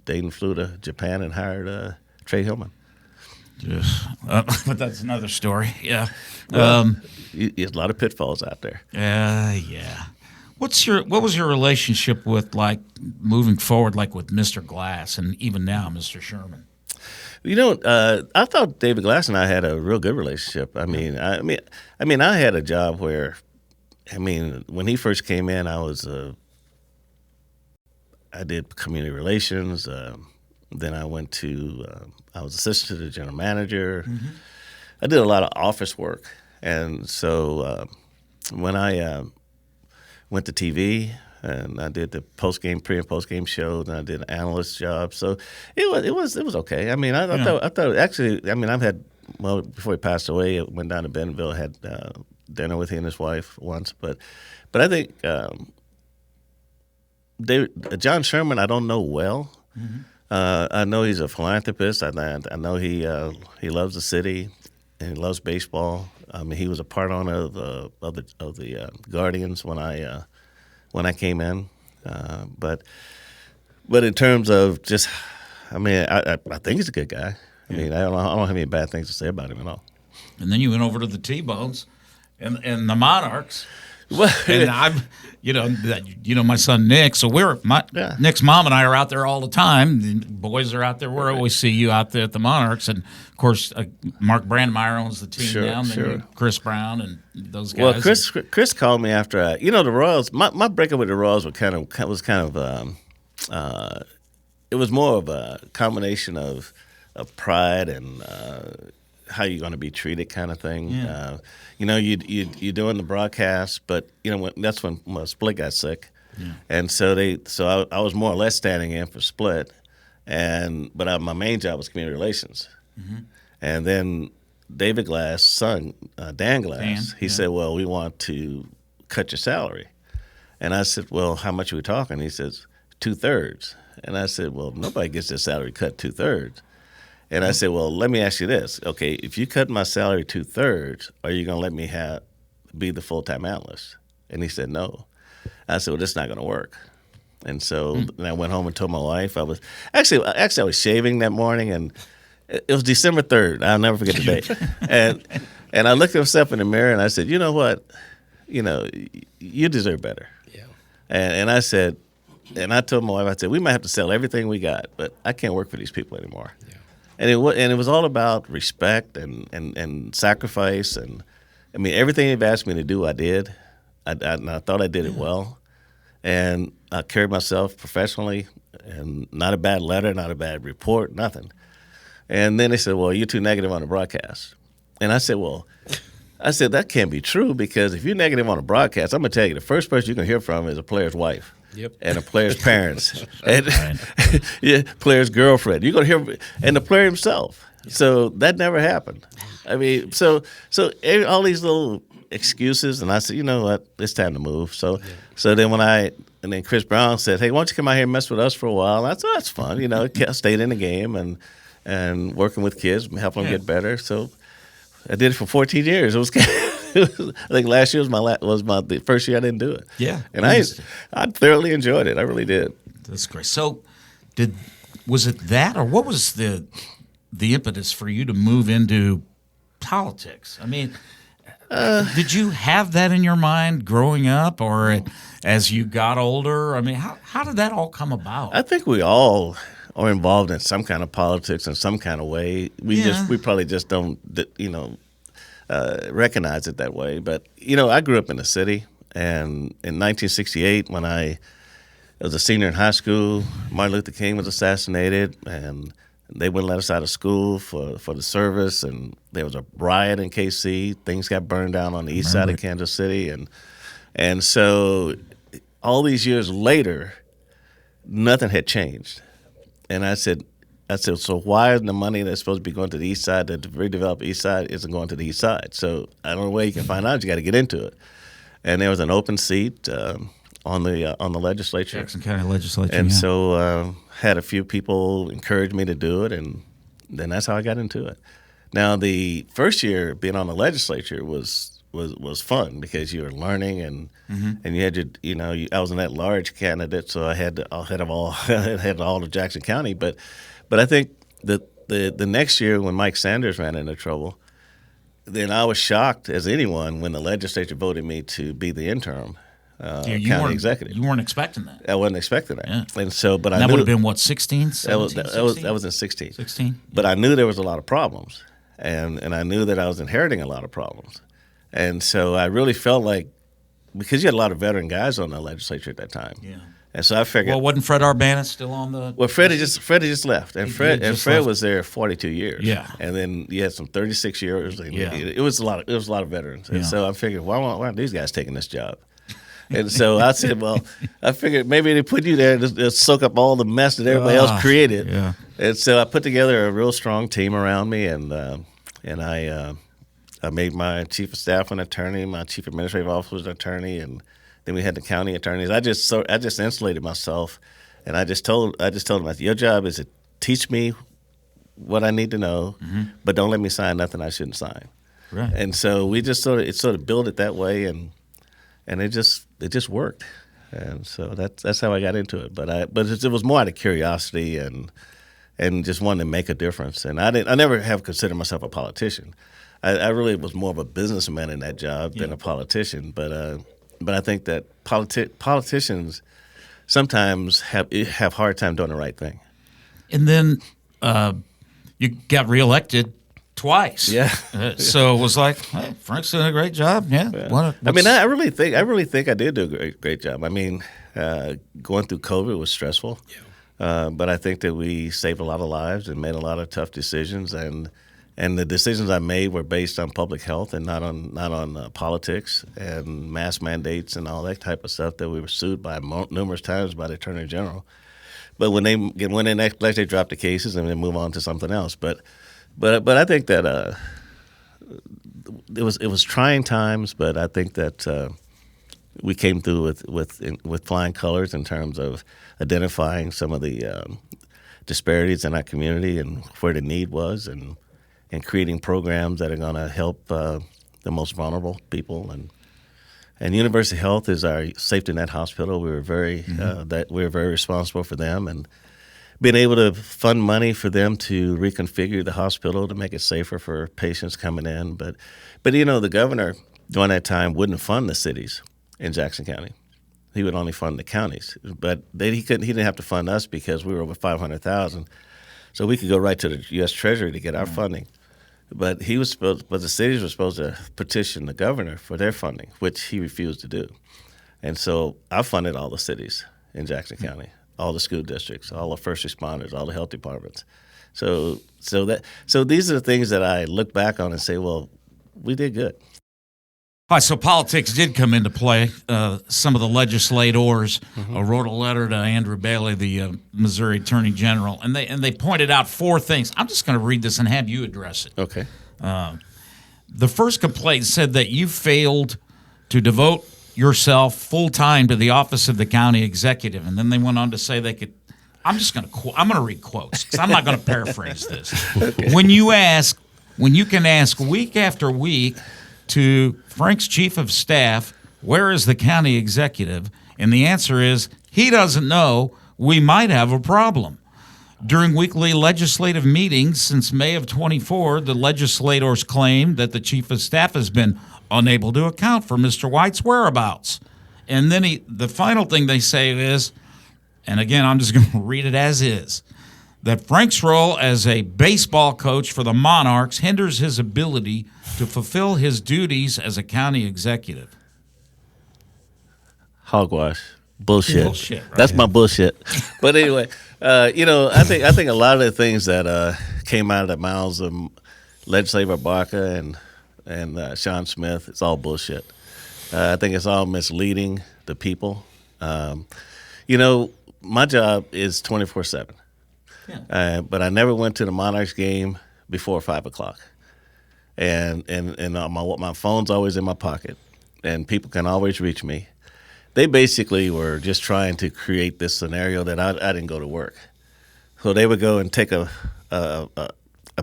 S4: Dayton flew to Japan and hired Trey Hillman.
S1: Yes. But that's another story. Yeah.
S4: Well, there's a lot of pitfalls out there.
S1: Yeah. What was your relationship with, like, moving forward, like with Mr. Glass and even now Mr. Sherman?
S4: You know, I thought David Glass and I had a real good relationship. I mean, I had a job where, when he first came in, I did community relations. Then I went to, I was assistant to the general manager. Mm-hmm. I did a lot of office work. And so when I went to TV, and I did the pre and post game shows, and I did an analyst job. So it was okay. I mean, I thought actually. I mean, before he passed away, I went down to Bentonville, had dinner with he and his wife once. But I think John Sherman, I don't know well. Mm-hmm. I know he's a philanthropist. I know he loves the city and he loves baseball. I mean, he was a part owner of the Guardians when I came in. But in terms of just, I think he's a good guy. I mean, I don't have any bad things to say about him at all. And
S1: then you went over to the T-Bones and the Monarchs.
S4: Well,
S1: and my son Nick. So Nick's mom and I are out there all the time. The boys are out there. We always see you out there at the Monarchs, and of course, Mark Brandmeier owns the team now. And then Chris Brown and those guys.
S4: Well, Chris called me after the Royals. My breakup with the Royals was kind of it was more of a combination of pride and how you're going to be treated kind of thing. Yeah. You're doing the broadcast, but that's when Split got sick, and so I was more or less standing in for Split, but my main job was community relations, and then David Glass' son, Dan Glass, he said, "Well, we want to cut your salary," and I said, "Well, how much are we talking?" He says, 2/3, and I said, "Well, nobody gets their salary cut 2/3." And I said, well, let me ask you this. Okay, if you cut my salary 2/3, are you going to let me be the full-time analyst? And he said, no. I said, well, this is not going to work. And so then I went home and told my wife. I was shaving that morning, and it was December 3rd. I'll never forget the date. And I looked at myself in the mirror, and I said, you know what? You deserve better.
S2: Yeah.
S4: And I said, and I told my wife, I said, we might have to sell everything we got, but I can't work for these people anymore. Yeah. And it was all about respect and sacrifice. And, I mean, everything they've asked me to do, I did. And I thought I did it well. And I carried myself professionally, and not a bad letter, not a bad report, nothing. And then they said, well, you're too negative on the broadcast. And I said, that can't be true, because if you're negative on a broadcast, I'm going to tell you, the first person you're going to hear from is a player's wife.
S2: Yep.
S4: And a player's parents. And yeah, player's girlfriend. You're going to hear, and the player himself. Yeah. So that never happened. I mean, so all these little excuses, and I said, you know what, it's time to move. So then Chris Brown said, hey, why don't you come out here and mess with us for a while? And I said, that's fun. I stayed in the game and working with kids, helping them get better. So I did it for 14 years. It was I think last year was the first year I didn't do it.
S1: Yeah.
S4: And I thoroughly enjoyed it. I really did.
S1: That's great. So was it that, or what was the impetus for you to move into politics? I mean, did you have that in your mind growing up, or as you got older? I mean, how did that all come about?
S4: I think we all are involved in some kind of politics in some kind of way. We probably just don't, recognize it that way. But, I grew up in the city, and in 1968, when I was a senior in high school, Martin Luther King was assassinated, and they wouldn't let us out of school for the service, and there was a riot in KC. Things got burned down on the east side of Kansas City, and so all these years later, nothing had changed. And I said, so why is the money that's supposed to be going to the east side, to redevelop the east side, isn't going to the east side? So I don't know where you can find out. You got to get into it. And there was an open seat on the legislature,
S1: Jackson County legislature,
S4: and so had a few people encourage me to do it, and then that's how I got into it. Now, the first year being on the legislature was fun, because you were learning, and you had I was an at-large candidate, so I had all of Jackson County, but I think that the next year when Mike Sanders ran into trouble, then I was shocked as anyone when the legislature voted me to be the interim county executive.
S1: You weren't expecting that.
S4: I wasn't expecting that.
S1: Yeah.
S4: And so, but I
S1: that
S4: knew
S1: would have been what, 16, 17,
S4: that was in 16.
S1: 16.
S4: But I knew there was a lot of problems, and I knew that I was inheriting a lot of problems, and so I really felt like, because you had a lot of veteran guys on the legislature at that time. Yeah. And so I figured.
S1: Well, wasn't Fred Urbanus still on the?
S4: Well, Freddie just left, and Fred was there 42 years.
S1: Yeah.
S4: And then you had some 36 years. And
S1: yeah.
S4: It was a lot of veterans, and
S1: yeah.
S4: so I figured, why aren't these guys taking this job? And so I said, well, I figured maybe they put you there to soak up all the mess that everybody else created.
S1: Yeah.
S4: And so I put together a real strong team around me, and I made my chief of staff an attorney, my chief administrative officer was an attorney, and then we had the county attorneys. I just insulated myself, and I just told them, your job is to teach me what I need to know, but don't let me sign nothing I shouldn't sign.
S1: Right.
S4: And so we just sort of built it that way, and it just worked. And so that's how I got into it. But it was more out of curiosity and just wanting to make a difference. And I never have considered myself a politician. I really was more of a businessman in that job than a politician. But I think that politicians sometimes have hard time doing the right thing.
S1: And then you got reelected twice.
S4: Yeah.
S1: So it was like, hey, Frank's doing a great job. Yeah.
S4: I really think I did do a great job. I mean, going through COVID was stressful. Yeah. But I think that we saved a lot of lives and made a lot of tough decisions, and the decisions I made were based on public health and not on politics and mask mandates and all that type of stuff that we were sued by numerous times by the Attorney General. But when they drop the cases and then move on to something else. But I think that it was trying times, but I think that we came through with flying colors in terms of identifying some of the disparities in our community and where the need was, and creating programs that are going to help the most vulnerable people. And University Health is our safety net hospital. We were very responsible for them, and being able to fund money for them to reconfigure the hospital to make it safer for patients coming in. But the governor during that time wouldn't fund the cities in Jackson County. He would only fund the counties. But he didn't have to fund us because we were over $500,000, so we could go right to the U.S. Treasury to get our funding. But the cities were supposed to petition the governor for their funding, which he refused to do. And so I funded all the cities in Jackson County, all the school districts, all the first responders, all the health departments. So these are the things that I look back on and say, well, we did good.
S1: All right, so politics did come into play. Some of the legislators wrote a letter to Andrew Bailey, the Missouri Attorney General, and they pointed out 4 things. I'm just going to read this and have you address it.
S4: Okay.
S1: The first complaint said that you failed to devote yourself full-time to the office of the county executive, and then they went on to say they could. I'm going to read quotes because I'm not going to paraphrase this. Okay. When you can ask week after week to Frank's chief of staff, where is the county executive? And the answer is, he doesn't know, we might have a problem. During weekly legislative meetings since May of 24, the legislators claimed that the chief of staff has been unable to account for Mr. White's whereabouts. And then the final thing they say is, and again, I'm just going to read it as is, that Frank's role as a baseball coach for the Monarchs hinders his ability to fulfill his duties as a county executive.
S4: Hogwash. Bullshit.
S1: Bullshit, right?
S4: That's my bullshit. But anyway, I think a lot of the things that came out of the mouths of Legislator Barker and Sean Smith, it's all bullshit. I think it's all misleading the people. My job is 24/7. Yeah. But I never went to the Monarchs game before 5 o'clock. And my phone's always in my pocket, and people can always reach me. They basically were just trying to create this scenario that I didn't go to work. So they would go and take a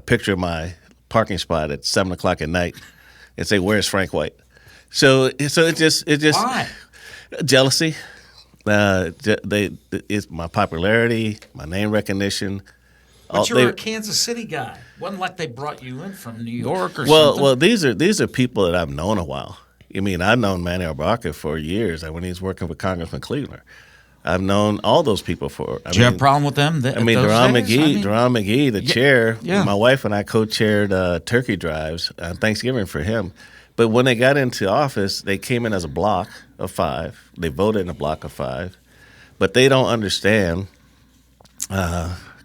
S4: picture of my parking spot at 7 o'clock at night and say, "Where's Frank White?" So it just
S1: Why?
S4: Jealousy. It's my popularity, my name recognition.
S1: But you're a Kansas City guy. Wasn't like they brought you in from New York or something.
S4: Well, these are people that I've known a while. I mean, I've known Manny Barker for years. When he was working with Congressman Cleveland, I've known all those people for.
S1: Do you have a problem with them?
S4: Duron McGee, the chair. Yeah. My wife and I co-chaired turkey drives on Thanksgiving for him. But when they got into office, they came in as a block of 5. They voted in a block of 5, but they don't understand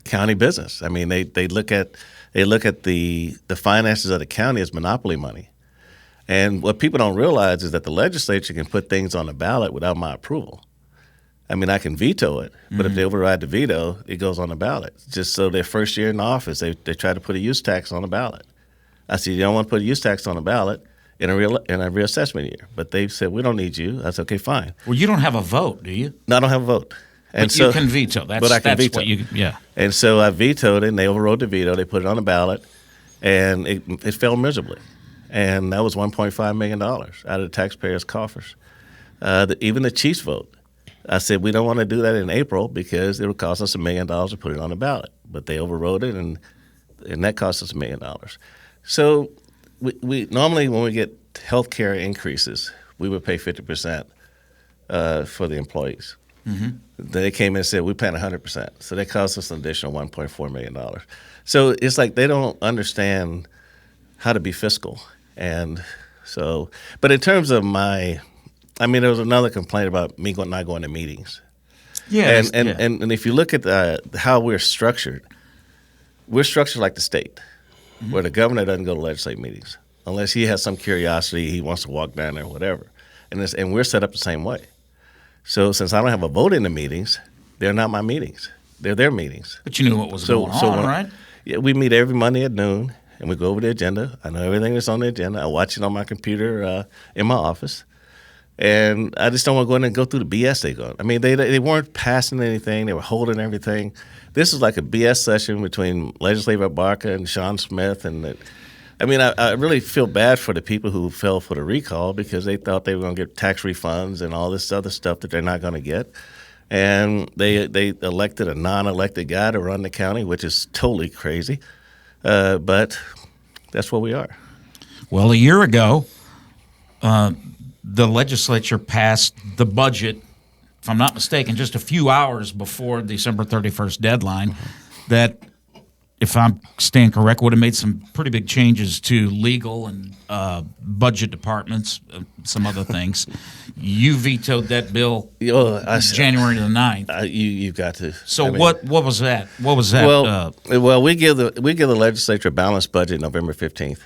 S4: county business. I mean, they look at the finances of the county as monopoly money. And what people don't realize is that the legislature can put things on the ballot without my approval. I mean, I can veto it, but if they override the veto, it goes on the ballot. Just so their first year in office, they try to put a use tax on the ballot. I said, you don't want to put a use tax on the ballot in a reassessment year. But they said, we don't need you. I said, okay, fine.
S1: Well, you don't have a vote, do you?
S4: No, I don't have a vote.
S1: But you can veto.
S4: But I can veto.
S1: Yeah.
S4: And so I vetoed it, and they overrode the veto. They put it on the ballot, and it fell miserably. And that was $1.5 million out of the taxpayers' coffers. Even the Chiefs vote. I said, we don't want to do that in April because it would cost us $1 million to put it on the ballot. But they overrode it, and that cost us $1 million. So we normally, when we get health care increases, we would pay 50% for the employees. Mm-hmm. They came in and said, we're paying 100%. So that cost us an additional $1.4 million. So it's like they don't understand how to be fiscal. And so, but in terms of there was another complaint about me not going to meetings.
S1: Yeah.
S4: And if you look at how we're structured like the state, mm-hmm. where the governor doesn't go to legislative meetings unless he has some curiosity, he wants to walk down there or whatever. And we're set up the same way. So since I don't have a vote in the meetings, they're not my meetings. They're their meetings.
S1: But you knew what was going on, right?
S4: Yeah, we meet every Monday at noon, and we go over the agenda. I know everything that's on the agenda. I watch it on my computer in my office. And I just don't want to go in and go through the BS they go. I mean, they weren't passing anything. They were holding everything. This is like a BS session between Legislator Barker and Sean Smith. And I really feel bad for the people who fell for the recall because they thought they were going to get tax refunds and all this other stuff that they're not going to get. And they elected a non-elected guy to run the county, which is totally crazy. But that's what we are.
S1: Well, a year ago, the legislature passed the budget, if I'm not mistaken, just a few hours before December 31st deadline, that, if I'm staying correct, would have made some pretty big changes to legal and budget departments, some other things. You vetoed that bill January the 9th.
S4: You've got to.
S1: So what was that? What was that?
S4: Well, we give the legislature a balanced budget November 15th.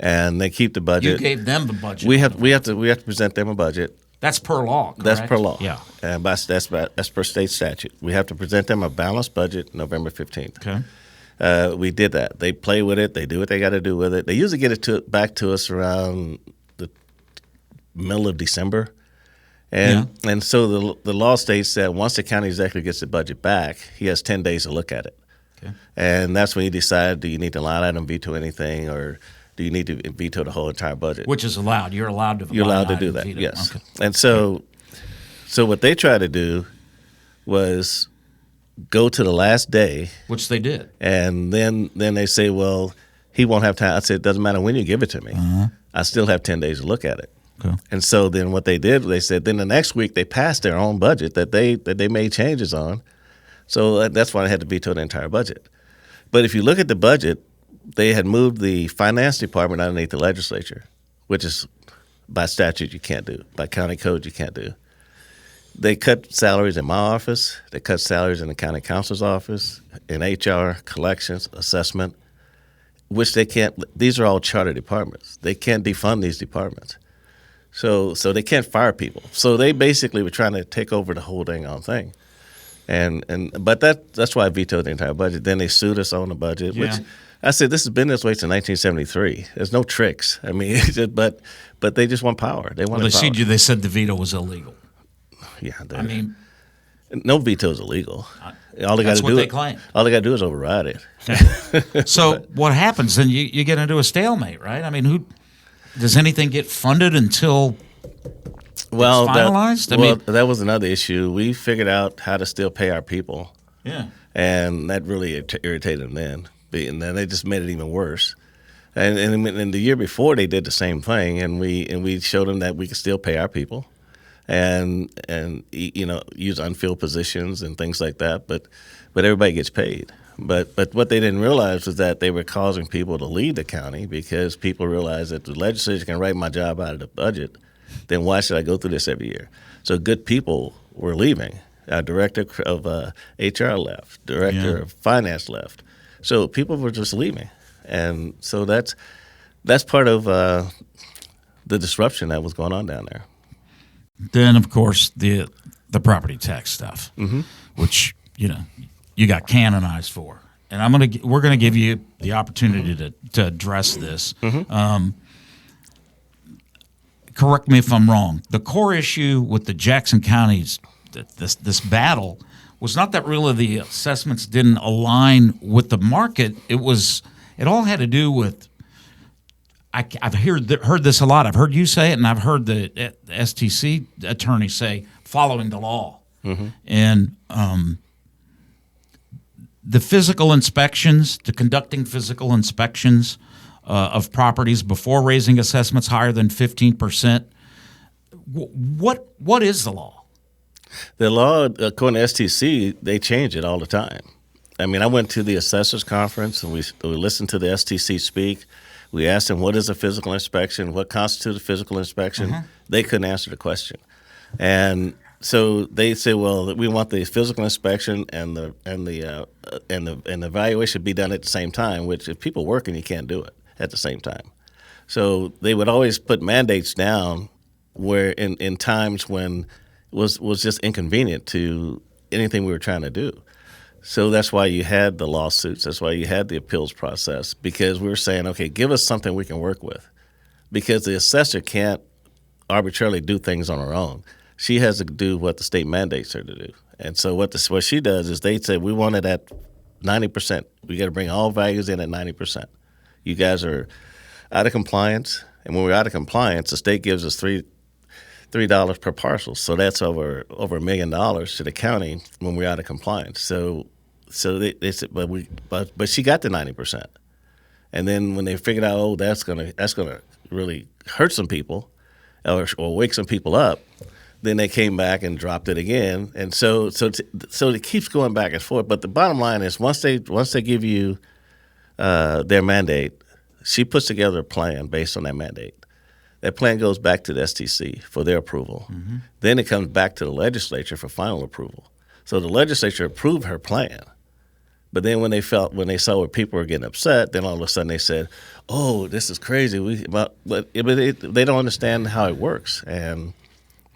S4: And they keep the budget.
S1: You gave them the budget.
S4: We have to present them a budget.
S1: That's per law, correct?
S4: That's per law.
S1: Yeah.
S4: And that's per state statute. We have to present them a balanced budget November 15th.
S1: Okay.
S4: We did that. They play with it. They do what they got to do with it. They usually get it back to us around the middle of December. And so the law states that once the county executive gets the budget back, he has 10 days to look at it. Okay. And that's when you decide, do you need to line item veto anything, or do you need to veto the whole entire budget?
S1: Which is allowed. You're allowed to.
S4: You're allowed to do that.
S1: Veto.
S4: Yes.
S1: Okay.
S4: And so what they try to do was go to the last day,
S1: which they did,
S4: and then they say, well, he won't have time. I said, it doesn't matter when you give it to me. I still have 10 days to look at it. Okay. And so then what they did, they said, then the next week they passed their own budget that they made changes on. So that's why I had to veto the entire budget. But if you look at the budget, they had moved the finance department underneath the legislature, which is by statute you can't do. By county code you can't do. They cut salaries in my office. They cut salaries in the county counselor's office, in HR, collections, assessment, which they can't. These are all charter departments. They can't defund these departments. So they can't fire people. So they basically were trying to take over the whole dang on thing. But that's why I vetoed the entire budget. Then they sued us on the budget, which I said, this has been this way since 1973. There's no tricks. I mean, but they just want power. They want
S1: they
S4: power.
S1: sued you. They said the veto was illegal.
S4: Yeah,
S1: I mean,
S4: no veto is illegal. All they got to do
S1: they claim.
S4: All they got to do is override it.
S1: So what happens then? You get into a stalemate, right? I mean, does anything get funded until it's finalized?
S4: That was another issue. We figured out how to still pay our people.
S1: Yeah,
S4: and that really irritated them then. And then they just made it even worse. And the year before they did the same thing, and we showed them that we could still pay our people, and use unfilled positions and things like that. But everybody gets paid. But what they didn't realize was that they were causing people to leave the county because people realized that the legislature can write my job out of the budget. Then why should I go through this every year? So good people were leaving. Our director of HR left. Director of finance left. So people were just leaving, and so that's part of the disruption that was going on down there.
S1: Then, of course, the property tax stuff, which you got canonized for, and we're gonna give you the opportunity to address this. Correct me if I'm wrong. The core issue with the Jackson County's this battle was not that really the assessments didn't align with the market. It all had to do with. I've heard this a lot. I've heard you say it, and I've heard the STC attorney say following the law. And the physical inspections, the conducting physical inspections of properties before raising assessments higher than 15%. What is the law?
S4: The law, according to STC, they change it all the time. I mean, I went to the assessors conference and we listened to the STC speak. We asked them, what is a physical inspection? What constitutes a physical inspection? They couldn't answer the question. And so they said, well, we want the physical inspection and the evaluation be done at the same time, which if people working, you can't do it at the same time. So they would always put mandates down where in times when was just inconvenient to anything we were trying to do. So that's why you had the lawsuits. That's why you had the appeals process, because we were saying, okay, give us something we can work with, because the assessor can't arbitrarily do things on her own. She has to do what the state mandates her to do. And so what she does is they say, we want it at 90%. We got to bring all values in at 90%. You guys are out of compliance. And when we're out of compliance, the state gives us $3 per parcel. So that's over $1 million to the county when we're out of compliance. So they said, but she got the 90%. And then when they figured out, oh, that's gonna really hurt some people, or wake some people up, then they came back and dropped it again. And so it keeps going back and forth. But the bottom line is, once they give you their mandate, she puts together a plan based on that mandate. That plan goes back to the STC for their approval. Mm-hmm. Then it comes back to the legislature for final approval. So the legislature approved her plan. But then when they saw where people were getting upset, then all of a sudden they said, "Oh, this is crazy." But they don't understand how it works.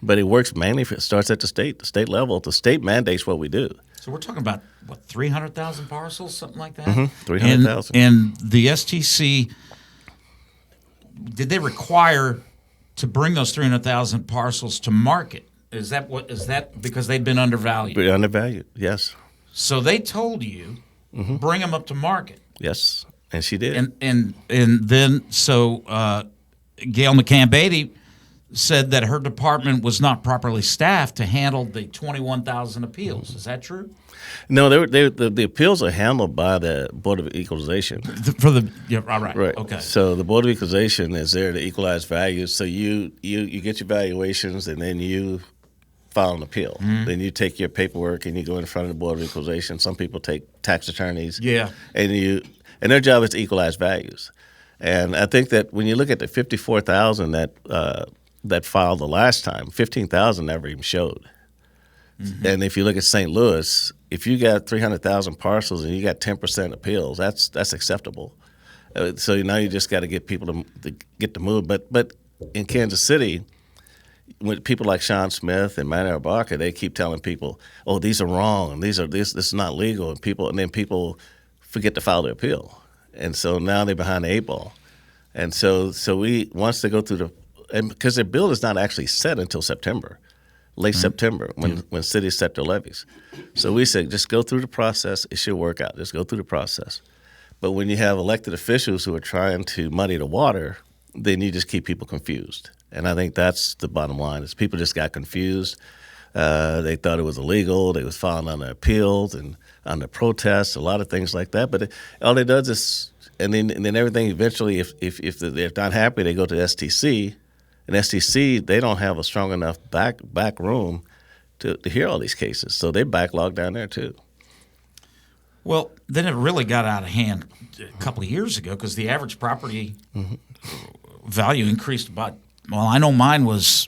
S4: But it works mainly if it starts at the state level. The state mandates what we do.
S1: So we're talking about, 300,000 parcels, something like that?
S4: Mm-hmm. 300,000.
S1: And the STC, did they require to bring those 300,000 parcels to market? Is that because they'd been undervalued?
S4: Undervalued, yes.
S1: So they told you, bring them up to market.
S4: Yes, and she did.
S1: And then Gail McCann-Beatty said that her department was not properly staffed to handle the 21,000 appeals. Is that true?
S4: No, the appeals are handled by the Board of Equalization.
S1: Right. Okay.
S4: So the Board of Equalization is there to equalize values. So you get your valuations, and then you file an appeal. Mm-hmm. Then you take your paperwork and you go in front of the Board of Equalization. Some people take tax attorneys.
S1: Yeah.
S4: And their job is to equalize values. And I think that when you look at the 54,000 that filed the last time, 15,000 never even showed. Mm-hmm. And if you look at St. Louis, if you got 300,000 parcels and you got 10% appeals, that's acceptable. So now you just got to get people to get the move. But in Kansas City, with people like Sean Smith and Manny Barker, they keep telling people, "Oh, these are wrong. This is not legal," and then people forget to file their appeal, and so now they're behind the 8 ball. And so once they go through because their bill is not actually set until September. Late September, when cities set their levies. So we said, just go through the process. It should work out. Just go through the process. But when you have elected officials who are trying to muddy the water, then you just keep people confused. And I think that's the bottom line, is people just got confused. They thought it was illegal. They was filing under appeals and under protests, a lot of things like that. But all it does is, and then everything eventually, if they're not happy, they go to the STC. And STC, they don't have a strong enough back room to hear all these cases. So they backlog down there too.
S1: Well, then it really got out of hand a couple of years ago, because the average property value increased I know mine was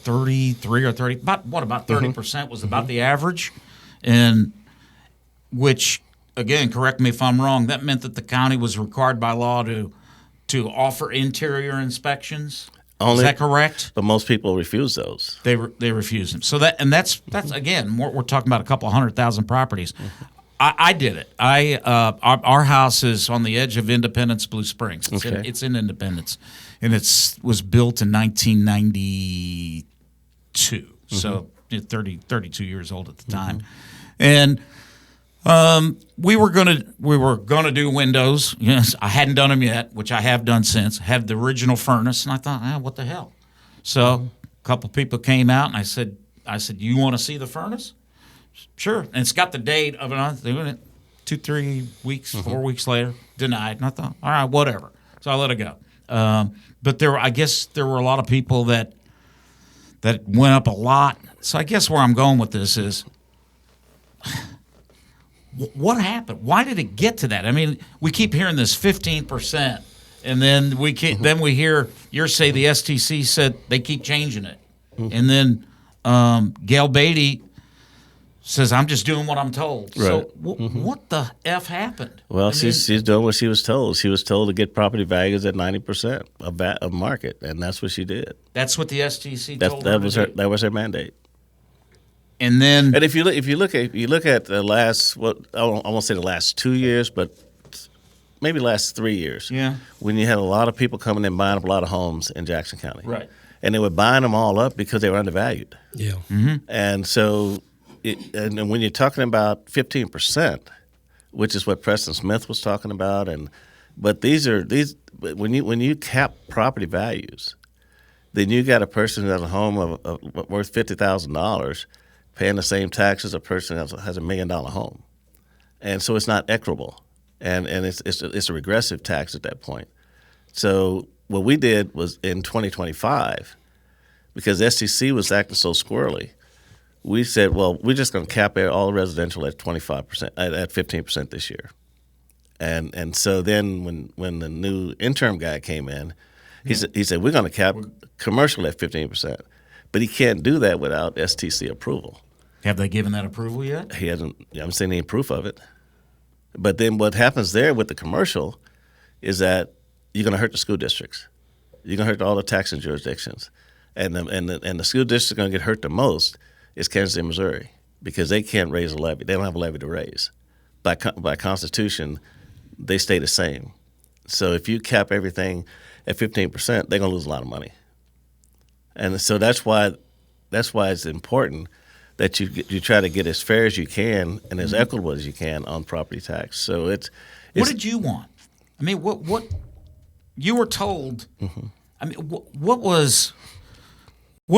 S1: 33 or 30, about 30% was about the average. And which, again, correct me if I'm wrong, that meant that the county was required by law to offer interior inspections. Is that correct?
S4: But most people refuse those.
S1: They refuse them. So that's again, we're talking about a couple 100,000 properties. I did it. Our house is on the edge of Independence, Blue Springs. It's in Independence, and was built in 1992. So 32 years old at the time, and we were gonna do windows. Yes, I hadn't done them yet, which I have done since. Had the original furnace, and I thought, what the hell? So a couple people came out, and I said, you want to see the furnace? Sure. And it's got the date of it on. They went 2-3 weeks, 4 weeks later, denied. And I thought, all right, whatever. So I let it go. But I guess there were a lot of people that went up a lot. So I guess where I'm going with this is, what happened? Why did it get to that? I mean, we keep hearing this 15%, and then we hear you say the STC said they keep changing it, and then Gail Beatty says, "I'm just doing what I'm told."
S4: Right.
S1: So what the F happened?
S4: Well, she's doing what she was told. She was told to get property values at 90% of market, and that's what she did.
S1: That's what the STC told her.
S4: That was her mandate.
S1: And then,
S4: and if you look at the last, I won't say the last 2 years, but maybe last 3 years.
S1: Yeah.
S4: When you had a lot of people coming in buying up a lot of homes in Jackson County.
S1: Right.
S4: and they were buying them all up because they were undervalued.
S5: Yeah.
S4: And so, and when you're talking about 15%, which is what Preston Smith was talking about, but when you cap property values, then you got a person who has a home of worth $50,000 paying the same tax as a person that has $1 million home, and so it's not equitable, and it's a regressive tax at that point. So what we did was in 2025, because STC was acting so squirrely, we said, well, we're just going to cap all residential at 25%, at 15% this year. And so then when the new interim guy came in, he said we're going to cap commercial at 15%, but he can't do that without STC approval.
S1: Have they given that approval yet?
S4: He hasn't. I haven't seen any proof of it. But then what happens there with the commercial is that you're going to hurt the school districts. You're going to hurt all the taxing jurisdictions, and the school district going to get hurt the most is Kansas City, Missouri, because they can't raise a levy. They don't have a levy to raise. By Constitution, they stay the same. So if you cap everything at 15%, they're going to lose a lot of money. And so that's why it's important that you try to get as fair as you can and as equitable as you can on property tax. So it's
S1: what did you want? I mean, what you were told? I mean, what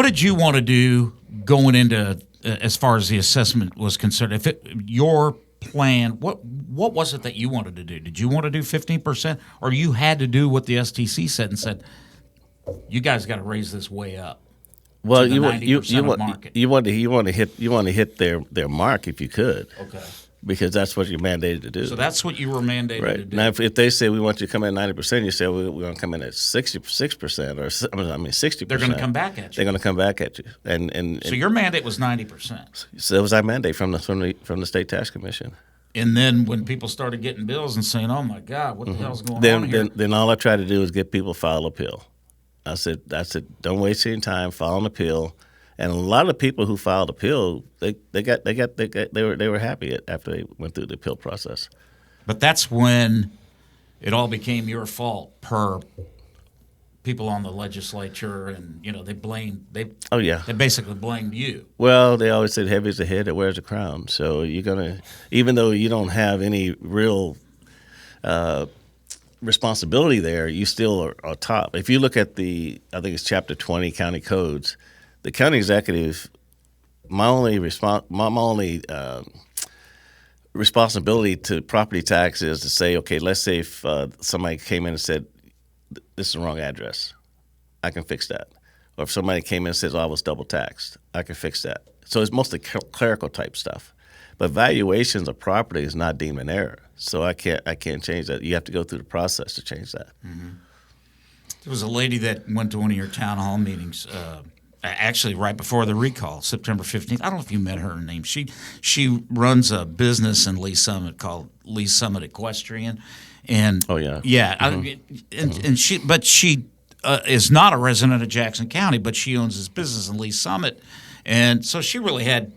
S1: did you want to do going into as far as the assessment was concerned? If your plan, what was it that you wanted to do? Did you want to do 15%, or you had to do what the STC said and said, you guys got to raise this way up?
S4: Well,
S1: to the
S4: you
S1: 90%
S4: want to hit their mark if you could.
S1: Okay.
S4: Because that's what you're mandated to do.
S1: So that's what you were mandated to do.
S4: Now, if they say we want you to come in at 90%, you say we're going to come in at 66% or 60%.
S1: They're going to come back at you.
S4: They're going to come back at you. And
S1: so your mandate was 90%.
S4: So that was our mandate from the state tax commission.
S1: And then when people started getting bills and saying, "Oh my God, what the hell's going on here?"
S4: Then all I tried to do is get people to file appeal. I said, don't waste any time, file an appeal. And a lot of people who filed appeal, they were happy after they went through the appeal process.
S1: But that's when it all became your fault per people on the legislature, and they basically blamed you.
S4: Well, they always said heavy is the head that wears the crown. So you're gonna, even though you don't have any real responsibility there, you still are top. If you look at I think it's Chapter 20 county codes. The county executive, my only responsibility to property tax is to say, okay, let's say if somebody came in and said, this is the wrong address, I can fix that. Or if somebody came in and says, oh, I was double taxed, I can fix that. So it's mostly clerical type stuff. But valuations of property is not deemed an error. So I can't change that. You have to go through the process to change that.
S1: Mm-hmm. There was a lady that went to one of your town hall meetings actually right before the recall, September 15th. I don't know if you met her name. She runs a business in Lee Summit called Lee Summit Equestrian, and and she is not a resident of Jackson County, but she owns this business in Lee Summit, and so she really had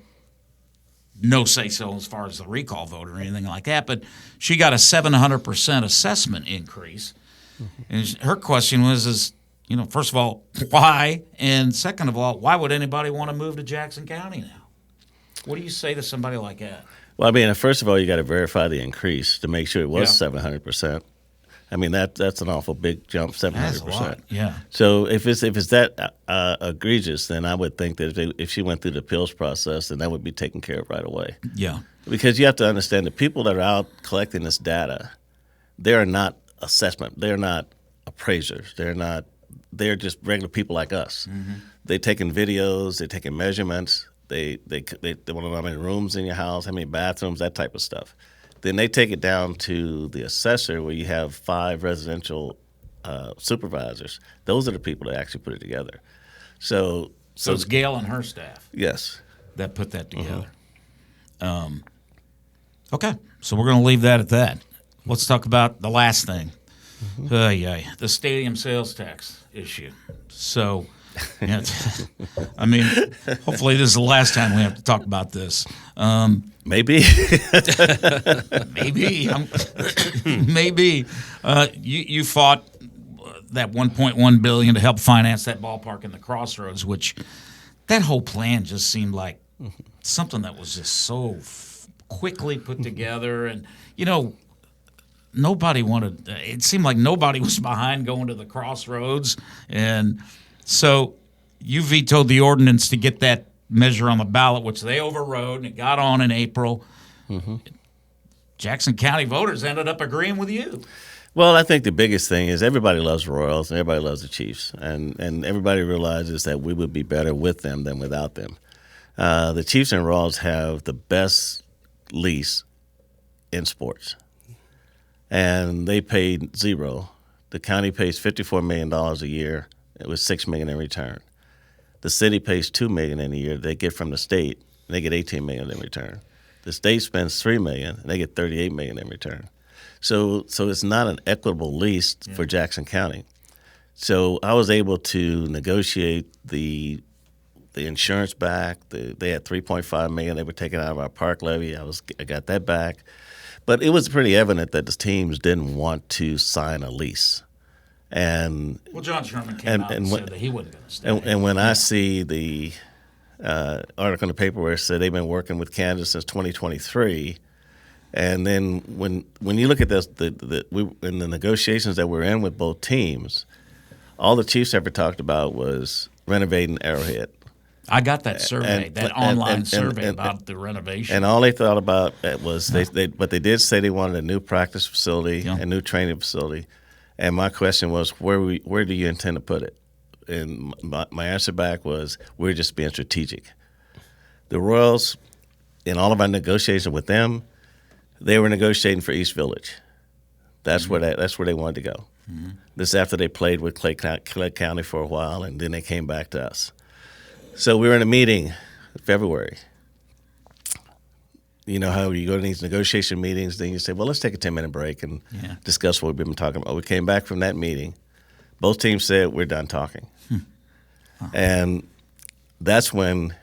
S1: no say-so as far as the recall vote or anything like that. But she got a 700% assessment increase, and her question was first of all, why? And second of all, why would anybody want to move to Jackson County now? What do you say to somebody like that?
S4: Well, I mean, first of all, you got to verify the increase to make sure it was 700%. I mean, that's an awful big jump, 700%.
S1: That's a lot. Yeah.
S4: So if it's that egregious, then I would think that if she went through the appeals process, then that would be taken care of right away.
S1: Yeah.
S4: Because you have to understand the people that are out collecting this data, they are not assessment. They're not appraisers. They're just regular people like us. Mm-hmm. They're taking videos. They're taking measurements. They want to know how many rooms in your house, how many bathrooms, that type of stuff. Then they take it down to the assessor where you have 5 residential supervisors. Those are the people that actually put it together. So
S1: it's Gail and her staff.
S4: Yes.
S1: That put that together. Okay, so we're going to leave that at that. Let's talk about the last thing. The stadium sales tax issue. So, I mean, hopefully this is the last time we have to talk about this.
S4: Maybe.
S1: Maybe. Maybe. You fought that $1.1 billion to help finance that ballpark in the Crossroads, which that whole plan just seemed like something that was just so quickly put together. And, nobody wanted – it seemed like nobody was behind going to the Crossroads. And so you vetoed the ordinance to get that measure on the ballot, which they overrode, and it got on in April. Mm-hmm. Jackson County voters ended up agreeing with you.
S4: Well, I think the biggest thing is everybody loves the Royals and everybody loves the Chiefs, and everybody realizes that we would be better with them than without them. The Chiefs and Royals have the best lease in sports, and they paid zero. The county pays $54 million a year with $6 million in return. The city pays $2 million in a year. They get from the state, and they get $18 million in return. The state spends $3 million, and they get $38 million in return. So it's not an equitable lease for Jackson County. So I was able to negotiate the insurance back. They had $3.5 million they were taking out of our park levy. I got that back. But it was pretty evident that the teams didn't want to sign a lease. And
S1: John Sherman came out and said that he wasn't going to stay.
S4: And when I see the article in the paper where it said they've been working with Kansas since 2023, and then when you look at this, in the negotiations that we're in with both teams, all the Chiefs ever talked about was renovating Arrowhead.
S1: I got that survey, online survey about the renovation.
S4: And all they thought about was but they did say they wanted a new practice facility, a new training facility. And my question was, where do you intend to put it? And my answer back was, we're just being strategic. The Royals, in all of our negotiations with them, they were negotiating for East Village. That's where they wanted to go. Mm-hmm. This after they played with Clay County for a while, and then they came back to us. So we were in a meeting in February. You know how you go to these negotiation meetings, then you say, well, let's take a 10-minute break and discuss what we've been talking about. We came back from that meeting. Both teams said, we're done talking. And that's when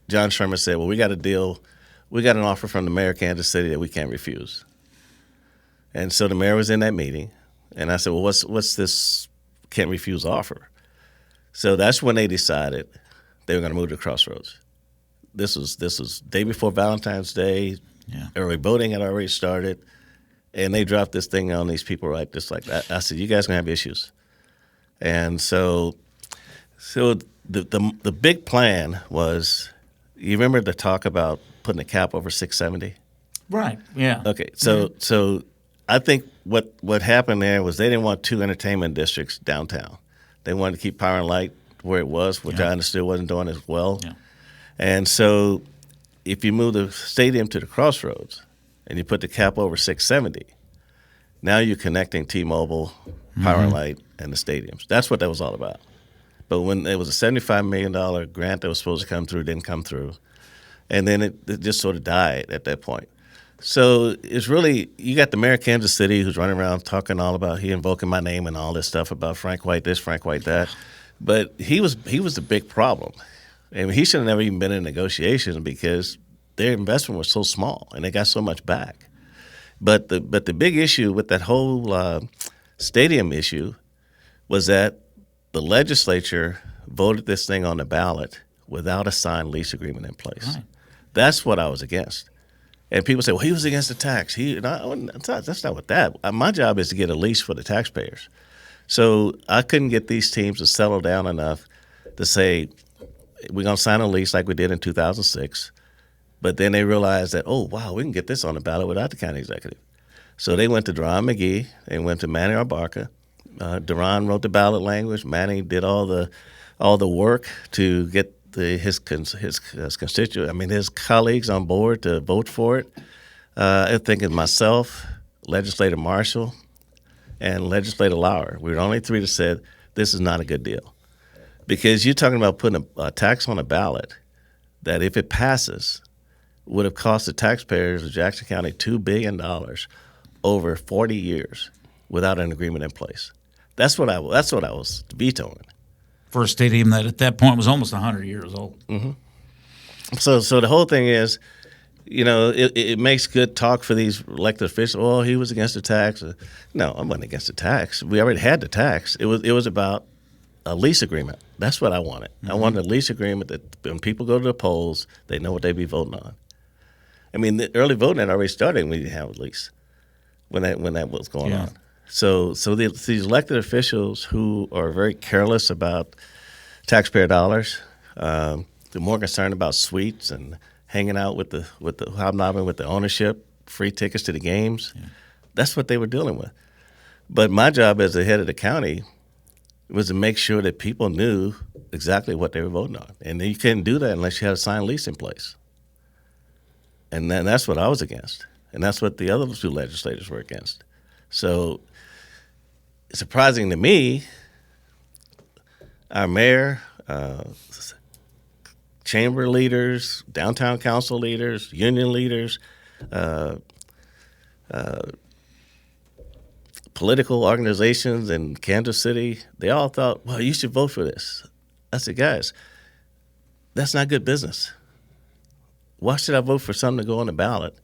S4: John Sherman said, well, we got a deal. We got an offer from the mayor of Kansas City that we can't refuse. And so the mayor was in that meeting, and I said, well, what's this can't refuse offer? So that's when they decided they were going to move to Crossroads. This was day before Valentine's Day. Yeah. Early voting had already started, and they dropped this thing on these people right just like that. I said, you guys are going to have issues. And so the big plan was, you remember the talk about putting a cap over 670?
S1: Right, yeah.
S4: Okay, so I think what happened there was they didn't want two entertainment districts downtown. They wanted to keep Power and Light where it was, which I understood wasn't doing as well. Yeah. And so if you move the stadium to the Crossroads and you put the cap over 670, now you're connecting T-Mobile, Power and Light, and the stadiums. That's what that was all about. But when it was a $75 million grant that was supposed to come through, didn't come through. And then it just sort of died at that point. So it's really, you got the mayor of Kansas City who's running around talking all about, he invoking my name and all this stuff about Frank White this, Frank White that. But he was the big problem. I mean, he should have never even been in negotiations because their investment was so small and they got so much back. But the big issue with that whole stadium issue was that the legislature voted this thing on the ballot without a signed lease agreement in place. Right. That's what I was against. And people say, well, he was against the tax. That's not what that. My job is to get a lease for the taxpayers. So I couldn't get these teams to settle down enough to say, we're going to sign a lease like we did in 2006. But then they realized that, oh, wow, we can get this on the ballot without the county executive. So they went to Deron McGee. They went to Manny Arbarca. Deron wrote the ballot language. Manny did all the work to get his constituent, his colleagues on board to vote for it. I think of myself, Legislator Marshall, and Legislator Lauer. We were the only three that said this is not a good deal. Because you're talking about putting a tax on a ballot that, if it passes, would have cost the taxpayers of Jackson County $2 billion over 40 years without an agreement in place. That's what I was vetoing.
S1: For a stadium that at that point was almost 100 years old.
S4: Mm-hmm. So the whole thing is, it makes good talk for these elected officials. Oh, he was against the tax. No, I wasn't against the tax. We already had the tax. It was about a lease agreement. That's what I wanted. I wanted a lease agreement that when people go to the polls, they know what they'd be voting on. I mean, the early voting had already started when we didn't have a lease, when that was going on. So these elected officials who are very careless about taxpayer dollars, they're more concerned about suites and hanging out with the hobnobbing with the ownership, free tickets to the games. That's what they were dealing with. But my job as the head of the county was to make sure that people knew exactly what they were voting on. And you couldn't do that unless you had a signed lease in place. And then that's what I was against. And that's what the other two legislators were against. So surprising to me, our mayor, chamber leaders, downtown council leaders, union leaders, political organizations in Kansas City, they all thought, well, you should vote for this. I said, guys, that's not good business. Why should I vote for something to go on the ballot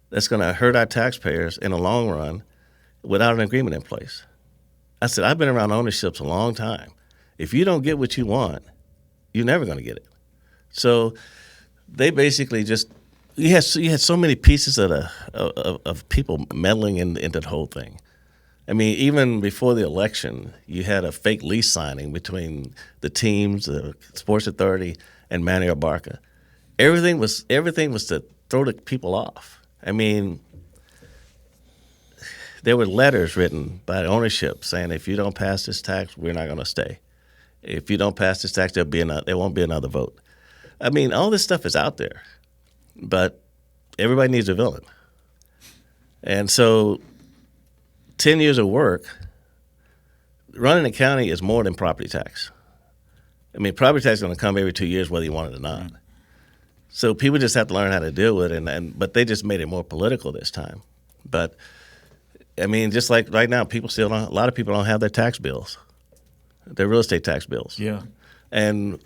S4: that's going to hurt our taxpayers in the long run without an agreement in place? I said, I've been around ownerships a long time. If you don't get what you want, you're never going to get it. So they basically just you had so many pieces of people meddling into the whole thing. I mean, even before the election, you had a fake lease signing between the teams, the Sports Authority, and Manny Abarca. Everything was to throw the people off. I mean, there were letters written by ownership saying, if you don't pass this tax, we're not going to stay. If you don't pass this tax, there won't be another vote. I mean, all this stuff is out there, but everybody needs a villain. And so 10 years of work, running a county is more than property tax. I mean, property tax is going to come every 2 years whether you want it or not. So people just have to learn how to deal with it, but they just made it more political this time. But, I mean, just like right now, a lot of people don't have their tax bills, their real estate tax bills.
S1: Yeah.
S4: And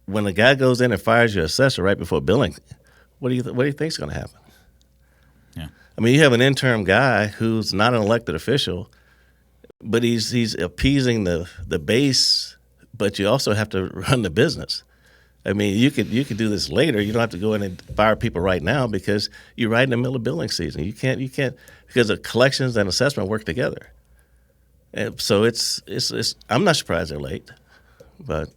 S4: when a guy goes in and fires your assessor right before billing, what do you think is going to happen?
S1: Yeah.
S4: I mean, you have an interim guy who's not an elected official, but he's appeasing the base, but you also have to run the business. I mean, you could do this later. You don't have to go in and fire people right now because you're right in the middle of billing season. You can't because the collections and assessment work together. And so it's I'm not surprised they're late, but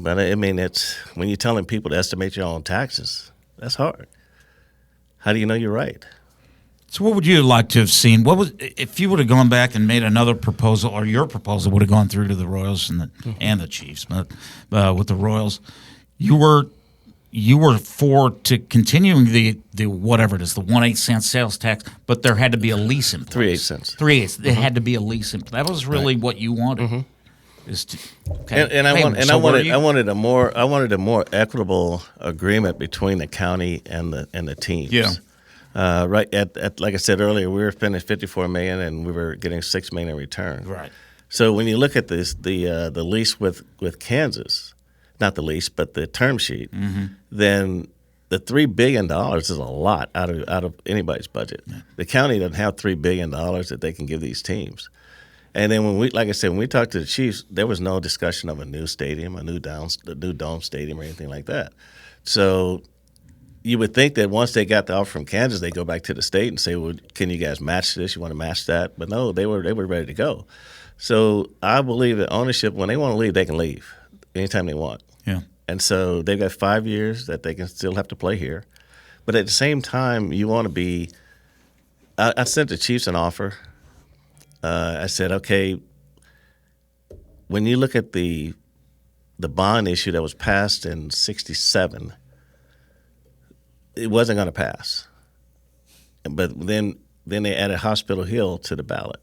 S4: I mean, it's when you're telling people to estimate your own taxes, that's hard. How do you know you're right?
S1: So what would you like to have seen? What was if you would have gone back and made another proposal, or your proposal would have gone through to the Royals and the Chiefs, but with the Royals, you were for to continuing the whatever it is, the 1/8 cent sales tax, but there had to be a lease in place.
S4: 3/8 cents.
S1: 3/8. There had to be a lease in place. That was really what you wanted. Is to, okay.
S4: I wanted a more equitable agreement between the county and the teams.
S1: Yeah.
S4: Right at like I said earlier, we were spending $54 million and we were getting $6 million in return.
S1: Right.
S4: So when you look at this, the lease with Kansas, not the lease, but the term sheet, then the $3 billion is a lot out of anybody's budget. Yeah. The county doesn't have $3 billion that they can give these teams. And then when we talked to the Chiefs, there was no discussion of a new stadium, a new dome stadium, or anything like that. So you would think that once they got the offer from Kansas, they go back to the state and say, "Well, can you guys match this? You want to match that?" But no, they were ready to go. So I believe that ownership, when they want to leave, they can leave anytime they want.
S1: Yeah.
S4: And so they've got 5 years that they can still have to play here. But at the same time, you want to be. I sent the Chiefs an offer. I said, okay, when you look at the bond issue that was passed in '67, it wasn't going to pass. But then they added Hospital Hill to the ballot,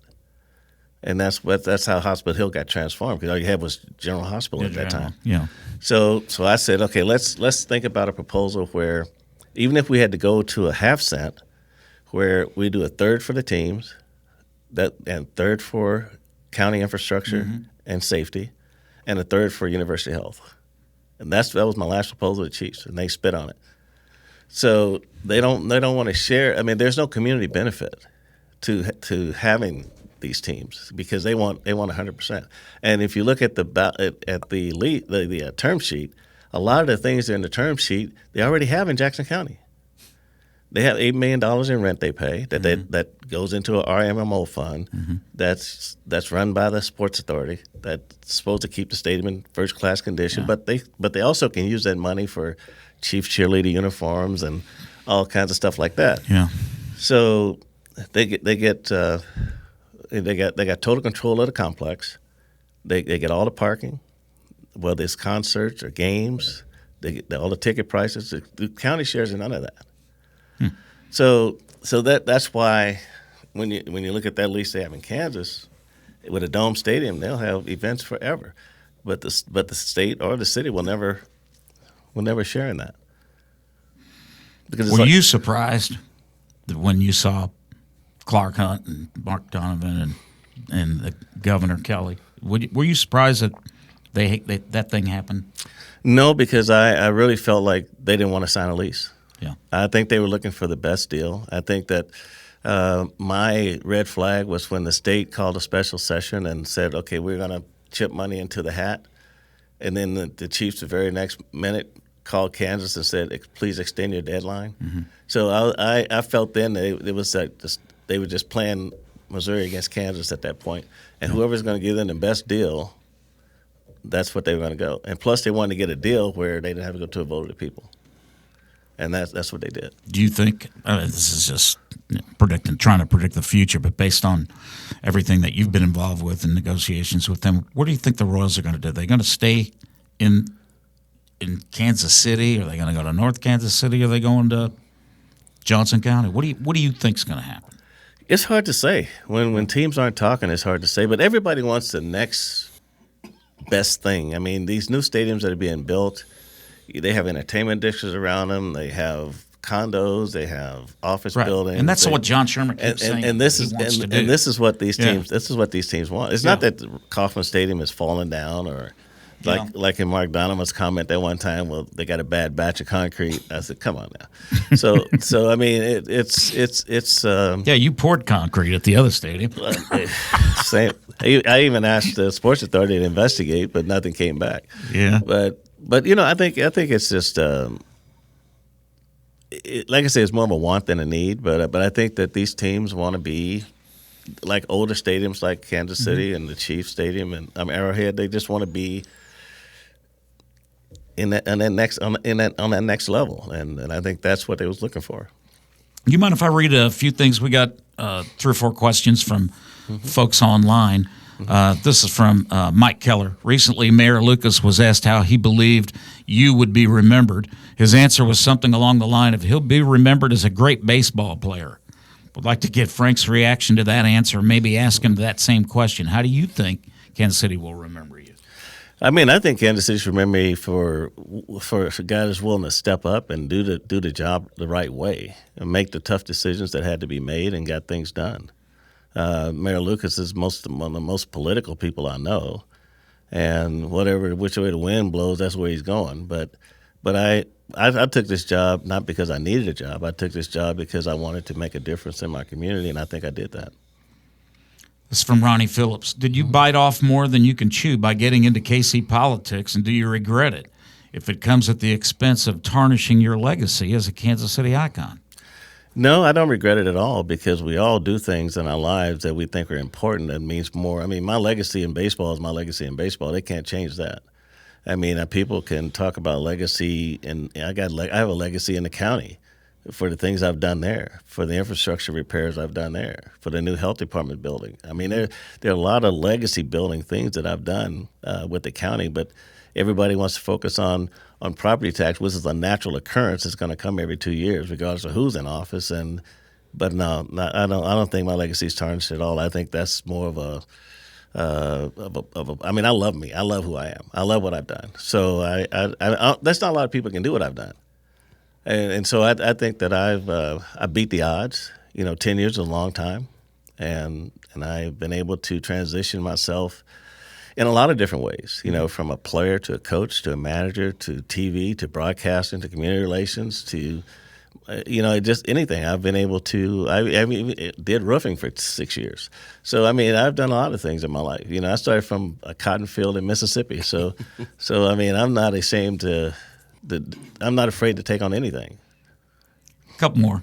S4: and that's how Hospital Hill got transformed, because all you had was General Hospital at that time.
S1: Yeah.
S4: So I said, okay, let's think about a proposal where even if we had to go to a half cent, where we do a third for the teams, and third for county infrastructure and safety, and a third for university health. And that was my last proposal to the Chiefs, and they spit on it. So they don't want to share. I mean, there's no community benefit to having these teams because they want 100%. And if you look at the term sheet, a lot of the things that are in the term sheet they already have in Jackson County. They have $8 million in rent they pay that goes into an RMMO fund that's run by the Sports Authority that's supposed to keep the stadium in first class condition. But they also can use that money for Chief cheerleader uniforms and all kinds of stuff like that.
S1: Yeah.
S4: So they got total control of the complex. They get all the parking, whether it's concerts or games. They get all the ticket prices. The county shares none of that. So that's why when you look at that lease they have in Kansas, with a dome stadium, they'll have events forever, but the state or the city will never share in that. Because
S1: were you surprised that when you saw Clark Hunt and Mark Donovan and the Governor Kelly? Were you surprised that that thing happened?
S4: No, because I really felt like they didn't want to sign a lease.
S1: Yeah,
S4: I think they were looking for the best deal. I think that my red flag was when the state called a special session and said, okay, we're going to chip money into the hat. And then the Chiefs the very next minute called Kansas and said, please extend your deadline. So I felt then they were just playing Missouri against Kansas at that point. And whoever's going to give them the best deal, that's what they were going to go. And plus they wanted to get a deal where they didn't have to go to a vote of the people. And that's what they did.
S1: Do you think this is just trying to predict the future, but based on everything that you've been involved with in negotiations with them, what do you think the Royals are going to do? Are they going to stay in Kansas City? Are they going to go to North Kansas City? Are they going to Johnson County? What do you think is going to happen?
S4: It's hard to say. When teams aren't talking, it's hard to say. But everybody wants the next best thing. I mean, these new stadiums that are being built, they have entertainment districts around them. They have condos. They have office buildings.
S1: And that's what John Sherman keeps saying.
S4: And this is what these teams. This is what these teams want. It's not that the Kauffman Stadium is falling down, or like in Mark Donovan's comment that one time. Well, they got a bad batch of concrete. I said, come on now. So I mean, it's.
S1: You poured concrete at the other stadium.
S4: Same. I even asked the Sports Authority to investigate, but nothing came back.
S1: Yeah.
S4: But I think it's just like I say, it's more of a want than a need. But I think that these teams want to be like older stadiums, like Kansas City and the Chiefs Stadium and Arrowhead. They just want to be on that next level, and I think that's what they was looking for.
S1: You mind if I read a few things? We got 3 or 4 questions from folks online. This is from Mike Keller. Recently, Mayor Lucas was asked how he believed you would be remembered. His answer was something along the line of, he'll be remembered as a great baseball player. Would like to get Frank's reaction to that answer, maybe ask him that same question. How do you think Kansas City will remember you?
S4: I mean, I think Kansas City should remember me for a guy that's willing to step up and do the job the right way and make the tough decisions that had to be made and got things done. Mayor Lucas is one of the most political people I know, and which way the wind blows, that's where he's going. But I took this job not because I needed a job. I took this job because I wanted to make a difference in my community, and I think I did that.
S1: This is from Ronnie Phillips. Did you bite off more than you can chew by getting into KC politics, and do you regret it if it comes at the expense of tarnishing your legacy as a Kansas City icon?
S4: No, I don't regret it at all, because we all do things in our lives that we think are important that means more. I mean, my legacy in baseball is my legacy in baseball. They can't change that. I mean, people can talk about legacy, and I have a legacy in the county for the things I've done there, for the infrastructure repairs I've done there, for the new health department building. I mean, there are a lot of legacy building things that I've done with the county, but everybody wants to focus on property tax, which is a natural occurrence. It's going to come every 2 years, regardless of who's in office. But no, I don't think my legacy is tarnished at all. I think that's more of a I mean, I love me. I love who I am. I love what I've done. So that's not a lot of people can do what I've done. And so I think that I beat the odds. 10 years is a long time, and I've been able to transition myself in a lot of different ways, from a player to a coach to a manager to TV to broadcasting to community relations to, just anything. I've been able to, I did roofing for 6 years. So, I've done a lot of things in my life. I started from a cotton field in Mississippi. So, I'm not ashamed I'm not afraid to take on anything.
S1: A couple more.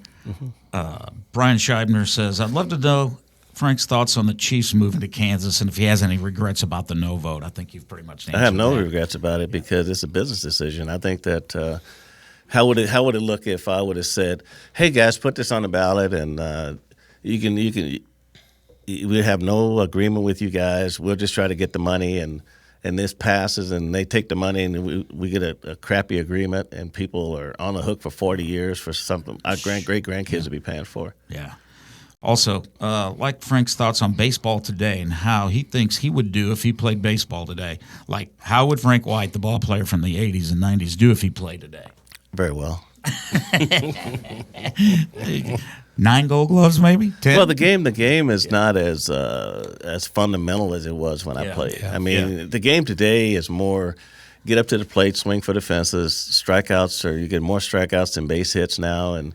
S1: Brian Scheibner says, I'd love to know Frank's thoughts on the Chiefs moving to Kansas and if he has any regrets about the no vote. I think you've pretty much answered
S4: I have no
S1: that.
S4: regrets about it because it's a business decision. I think that how would it look if I would have said, "Hey guys, put this on the ballot and we have no agreement with you guys. We'll just try to get the money and this passes and they take the money and we get a crappy agreement and people are on the hook for 40 years for something our great-grandkids will be paying for."
S1: Yeah. Also, like Frank's thoughts on baseball today and how he thinks he would do if he played baseball today. Like, how would Frank White, the ball player from the 80s and 90s, do if he played today?
S4: Very well.
S1: 9 Gold Gloves, maybe? 10?
S4: Well, the game is not as fundamental as it was when I played.
S1: Yeah.
S4: The game today is more get up to the plate, swing for the fences, strikeouts, or you get more strikeouts than base hits now, and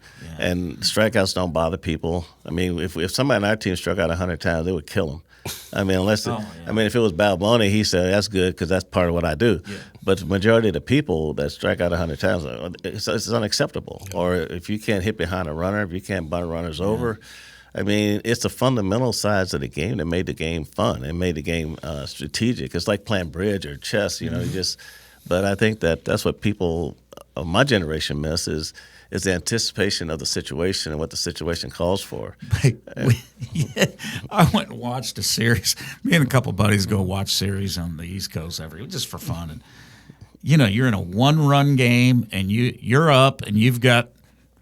S4: strikeouts don't bother people. If somebody on our team struck out 100 times, they would kill them. If it was Balboni, he said that's good because that's part of what I do. Yeah. But the majority of the people that strike out 100 times, it's unacceptable. Yeah. Or if you can't hit behind a runner, if you can't bunt runners over, it's the fundamental sides of the game that made the game fun and made the game strategic. It's like playing bridge or chess, But I think that's what people of my generation miss is the anticipation of the situation and what the situation calls for.
S1: I went and watched a series. Me and a couple buddies go watch series on the East Coast just for fun. And you're in a 1-run game and you're up and you've got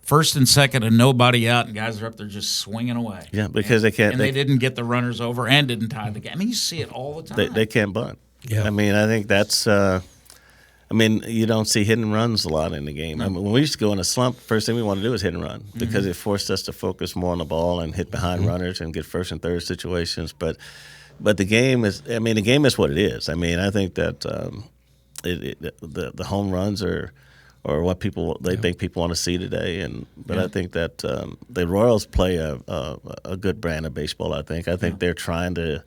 S1: first and second and nobody out, and guys are up there just swinging away.
S4: Yeah, because they can't.
S1: And they didn't get the runners over and didn't tie the game. You see it all the time.
S4: They can't bunt.
S2: Yeah.
S4: I think that's. You don't see hit and runs a lot in the game.
S1: No.
S4: When we used to go in a slump, first thing we want to do is hit and run because it forced us to focus more on the ball and hit behind runners and get first and third situations. But the game is. The game is what it is. I think that the home runs are what people think people want to see today. But I think that the Royals play a good brand of baseball. I think they're trying to.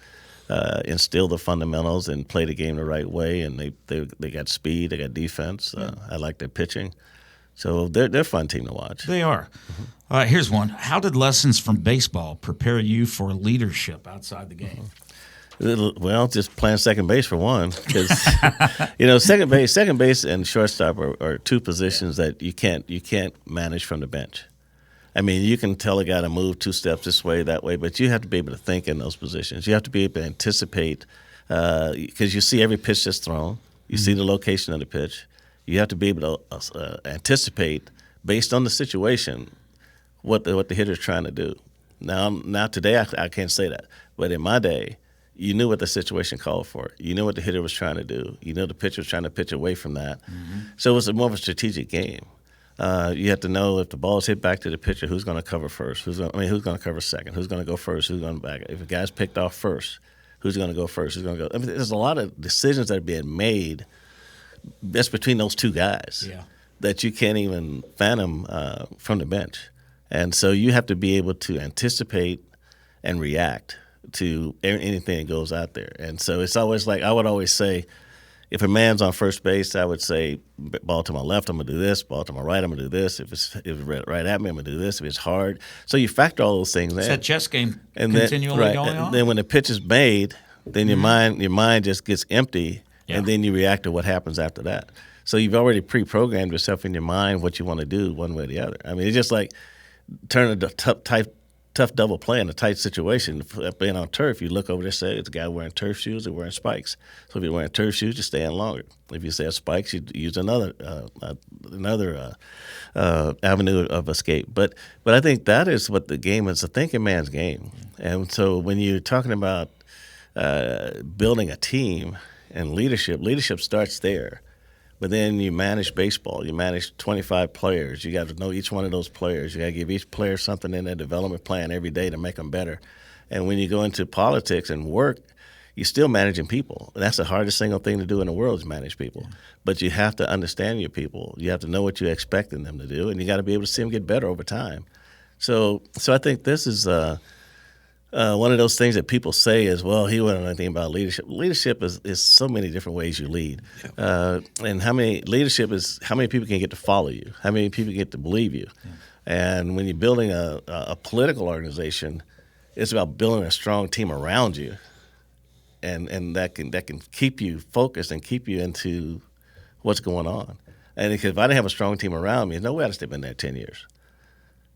S4: Instill the fundamentals and play the game the right way, and they got speed, they got defense. I like their pitching, so they're a fun team to watch.
S1: They are. Here's one: how did lessons from baseball prepare you for leadership outside the game?
S4: Well, just playing second base for one, because second base and shortstop are two positions that you can't manage from the bench. You can tell a guy to move 2 steps this way, that way, but you have to be able to think in those positions. You have to be able to anticipate because you see every pitch that's thrown. You see the location of the pitch. You have to be able to anticipate, based on the situation, what the hitter's trying to do. Now today, I can't say that. But in my day, you knew what the situation called for. You knew what the hitter was trying to do. You knew the pitcher was trying to pitch away from that. So it was more of a strategic game. You have to know if the ball is hit back to the pitcher, who's going to cover first, who's going to cover second, who's going to go first, who's going to back. If a guy's picked off first, who's going to go first, who's going to go. There's a lot of decisions that are being made just between those two guys that you can't even fathom from the bench. And so you have to be able to anticipate and react to anything that goes out there. And so it's always like I would always say, if a man's on first base, I would say, ball to my left, I'm going to do this. Ball to my right, I'm going to do this. If it's right at me, I'm going to do this. If it's hard. So you factor all those things in.
S1: It's that chess game continually going on.
S4: Then when the pitch is made, then your mind just gets empty, and then you react to what happens after that. So you've already pre-programmed yourself in your mind what you want to do one way or the other. It's just like turning a tough double play in a tight situation. Being on turf, you look over there and say, it's a guy wearing turf shoes or wearing spikes. So if you're wearing turf shoes, you stay in longer. If you say spikes, you use another avenue of escape. But I think that is what the game is, a thinking man's game. And so when you're talking about building a team and leadership starts there. But then you manage baseball. You manage 25 players. You got to know each one of those players. You got to give each player something in their development plan every day to make them better. And when you go into politics and work, you're still managing people. That's the hardest single thing to do in the world is manage people. But you have to understand your people. You have to know what you're expecting them to do, and you got to be able to see them get better over time. So I think this is one of those things that people say is, well, he wouldn't know anything about leadership. Leadership is so many different ways you lead. And how many people can get to follow you, how many people get to believe you. And when you're building a political organization, it's about building a strong team around you, and that can keep you focused and keep you into what's going on. And because if I didn't have a strong team around me, there's no way I'd have been there 10 years.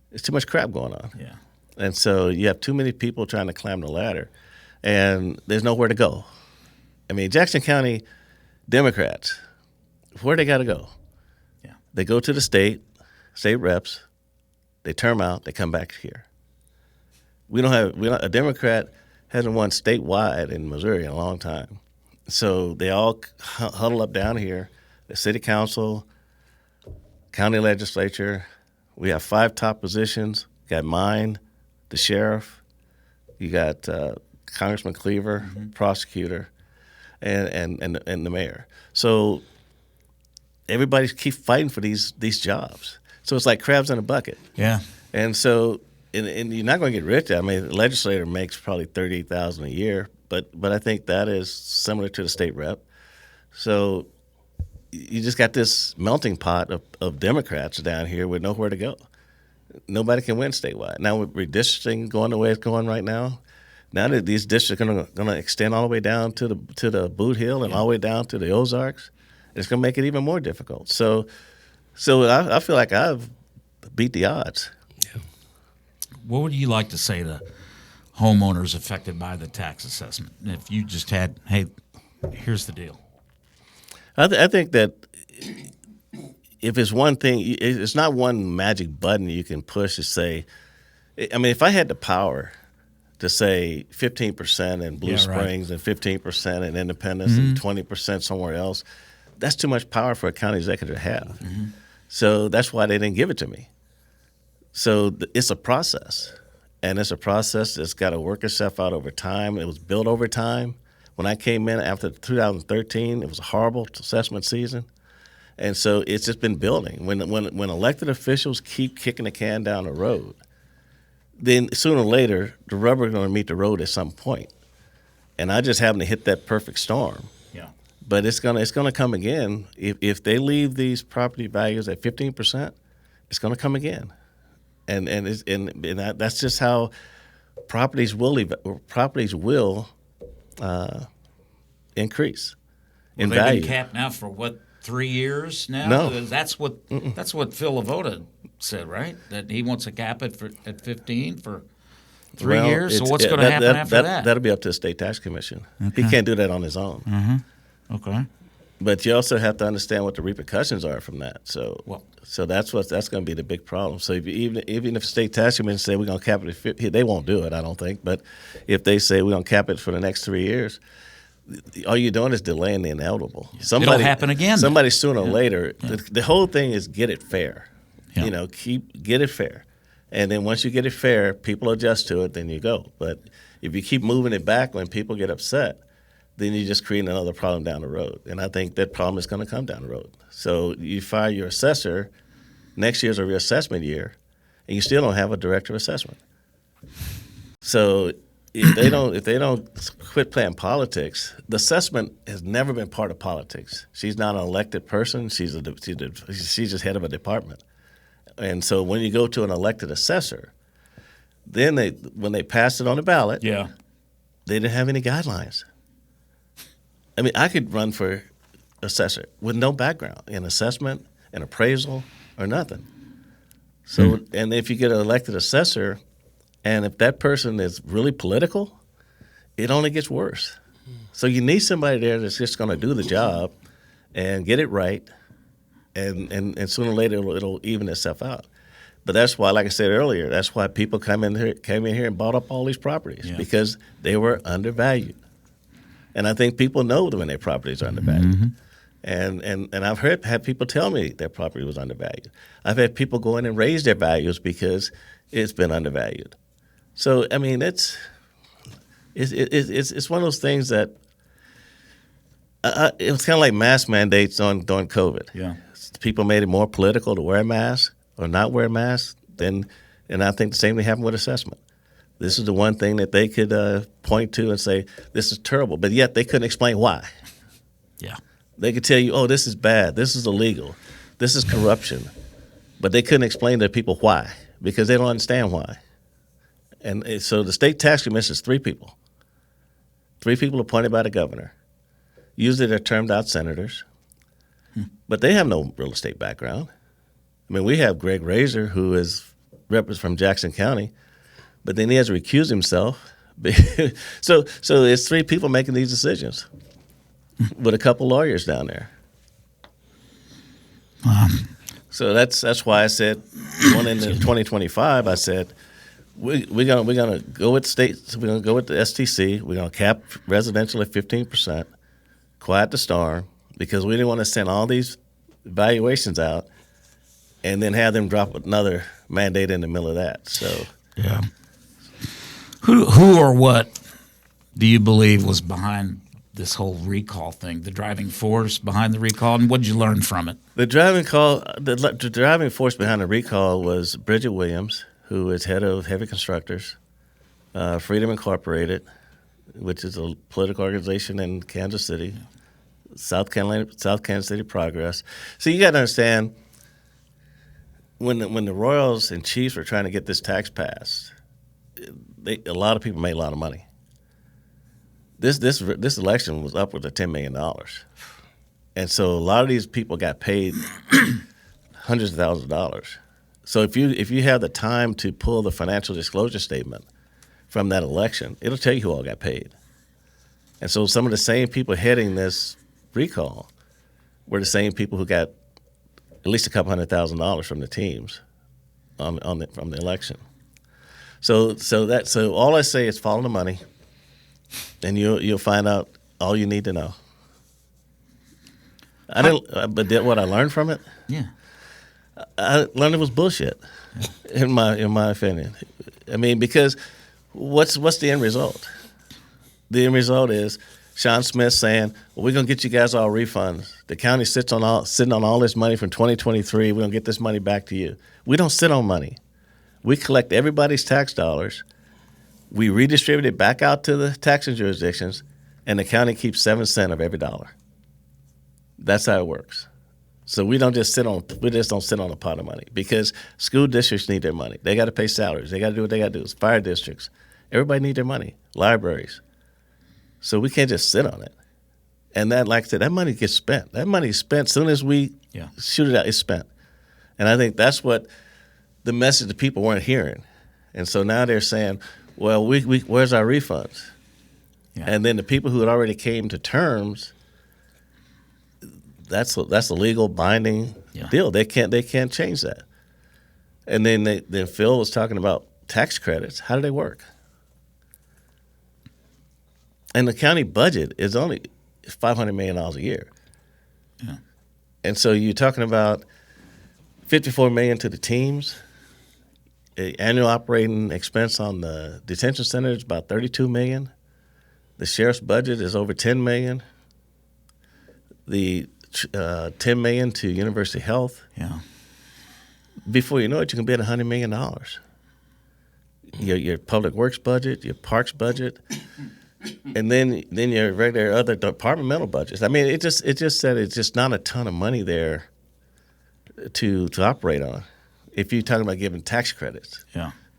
S4: There's too much crap going on.
S1: Yeah.
S4: And so you have too many people trying to climb the ladder, and there's nowhere to go. I mean, Jackson County Democrats, where they got to go?
S1: Yeah.
S4: They go to the state reps, they term out, they come back here. A Democrat hasn't won statewide in Missouri in a long time. So they all huddle up down here, the city council, county legislature. We have 5 top positions. Got mine, the sheriff, you got Congressman Cleaver, prosecutor, and the mayor. So everybody keeps fighting for these jobs. So it's like crabs in a bucket.
S1: Yeah.
S4: And so and you're not going to get rich. I mean, the legislator makes probably $38,000 a year, but I think that is similar to the state rep. So you just got this melting pot of Democrats down here with nowhere to go. Nobody can win statewide. Now with redistricting going the way it's going right now that these districts are going to extend all the way down to the Boot Hill and all the way down to the Ozarks, it's going to make it even more difficult. So I feel like I've beat the odds.
S2: Yeah.
S1: What would you like to say to homeowners affected by the tax assessment? If you just had, hey, here's the deal.
S4: I think that if it's one thing, it's not one magic button you can push to say, I mean, if I had the power to say 15% in Blue Springs and 15% in Independence and 20% somewhere else, that's too much power for a county executive to have. So that's why they didn't give it to me. So it's a process, and it's a process that's got to work itself out over time. It was built over time. When I came in after 2013, it was a horrible assessment season. And so it's just been building. When elected officials keep kicking the can down the road, then sooner or later, the rubber is going to meet the road at some point. And I just happen to hit that perfect storm.
S1: Yeah.
S4: But it's gonna come again. If they leave these property values at 15%, it's going to come again. And that's just how properties will increase in
S1: They've
S4: value.
S1: been capped now for what, 3 years now?
S4: No.
S1: That's what Phil Lavoda said, right? That he wants to cap it at 15 for 3 years. So what's going to happen after that?
S4: That'll be up to the state tax commission. Okay. He can't do that on his own.
S1: Okay.
S4: But you also have to understand what the repercussions are from that. So that's going to be the big problem. So even if the state tax commission say we're going to cap it at 50, they won't do it, I don't think. But if they say we're going to cap it for the next 3 years, all you're doing is delaying the inevitable.
S1: It'll happen again.
S4: Somebody sooner or later. The whole thing is get it fair.
S1: Yeah.
S4: Get it fair, and then once you get it fair, people adjust to it. Then you go. But if you keep moving it back when people get upset, then you just create another problem down the road. And I think that problem is going to come down the road. So you fire your assessor, next year's a reassessment year, and you still don't have a director of assessment. So if they don't quit playing politics, the assessment has never been part of politics. She's not an elected person. She's just head of a department. And so when you go to an elected assessor, then when they passed it on the ballot, they didn't have any guidelines. I mean, I could run for assessor with no background in assessment, in appraisal, or nothing. So, and if you get an elected assessor, and if that person is really political, it only gets worse. So you need somebody there that's just going to do the job and get it right, and sooner or later it'll even itself out. But that's why, like I said earlier, that's why people came in here and bought up all these properties because they were undervalued. And I think people know when their properties are undervalued. And I've had people tell me their property was undervalued. I've had people go in and raise their values because it's been undervalued. So, I mean, It's one of those things that it was kind of like mask mandates during COVID.
S1: Yeah.
S4: People made it more political to wear a mask or not wear a mask. And I think the same thing happened with assessment. This is the one thing that they could point to and say, this is terrible, but yet they couldn't explain why.
S1: Yeah.
S4: They could tell you, oh, this is bad, this is illegal, this is corruption, but they couldn't explain to people why, because they don't understand why. And so the state tax commission is three people appointed by the governor. Usually they're termed out senators, but they have no real estate background. I mean, we have Greg Razor, who is from Jackson County, but then he has to recuse himself. So it's three people making these decisions with a couple lawyers down there. So that's why I said, going into 2025, I said we're gonna go with states. We're gonna go with the STC. We're gonna cap residential at 15%, quiet the storm, because we didn't want to send all these evaluations out and then have them drop another mandate in the middle of that. So
S1: yeah. Who or what do you believe was behind this whole recall thing, the driving force behind the recall, and what did you learn from it?
S4: The driving force behind the recall was Bridget Williams, who is head of Heavy Constructors, Freedom Incorporated, which is a political organization in Kansas City, South Kansas City Progress. So you got to understand, when the Royals and Chiefs were trying to get this tax passed, a lot of people made a lot of money. This election was upwards of $10 million, and so a lot of these people got paid hundreds of thousands of dollars. So if you have the time to pull the financial disclosure statement from that election, it'll tell you who all got paid. And so some of the same people heading this recall were the same people who got at least a couple $100,000 from the teams from the election. So all I say is follow the money, and you'll find out all you need to know. But what I learned from it,
S1: Yeah.
S4: I learned it was bullshit, in my opinion. I mean, because what's the end result? The end result is Sean Smith saying, well, we're going to get you guys all refunds. The county sitting on all this money from 2023. We're going to get this money back to you. We don't sit on money. We collect everybody's tax dollars. We redistribute it back out to the taxing jurisdictions, and the county keeps 7 cents of every dollar. That's how it works. So we just don't sit on a pot of money, because school districts need their money. They got to pay salaries. They got to do what they got to do. Fire districts, everybody need their money. Libraries. So we can't just sit on it. And that, like I said, that money gets spent. That money is spent as soon as we shoot it out. It's spent. And I think that's what the message the people weren't hearing. And so now they're saying, well, where's our refunds? Yeah. And then the people who had already came to terms, that's a legal binding deal. They can't change that. And then Phil was talking about tax credits. How do they work? And the county budget is only $500 million a year. Yeah. And so you're talking about $54 million to the teams. Annual operating expense on the detention center is about $32 million. The sheriff's budget is over $10 million. The $10 million to University Health. Yeah. Before you know it, you can be at $100 million. Your public works budget, your parks budget, and then your regular other departmental budgets. I mean, it just said it's just not a ton of money there to operate on. If you're talking about giving tax credits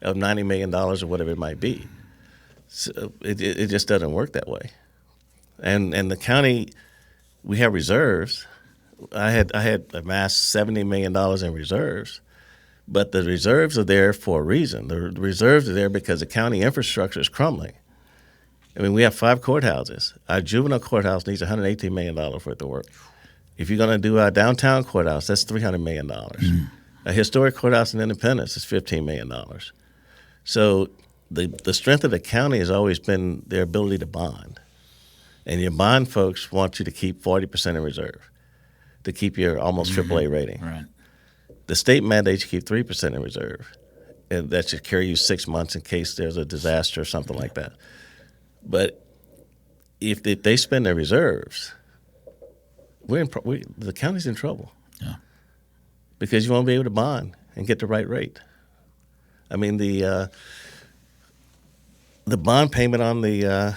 S4: of $90 million or whatever it might be. So it just doesn't work that way. And the county, we have reserves. I had amassed $70 million in reserves, but the reserves are there for a reason. The reserves are there because the county infrastructure is crumbling. I mean, we have 5 courthouses. Our juvenile courthouse needs $118 million for it to work. If you're going to do our downtown courthouse, that's $300 million. Mm. A historic courthouse in Independence is $15 million. So the strength of the county has always been their ability to bond. And your bond folks want you to keep 40% in reserve to keep your almost AAA rating. Right. The state mandates you keep 3% in reserve. And that should carry you 6 months in case there's a disaster or something like that. But if they spend their reserves, the county's in trouble.
S1: Yeah.
S4: Because you won't be able to bond and get the right rate. I mean, the bond payment on the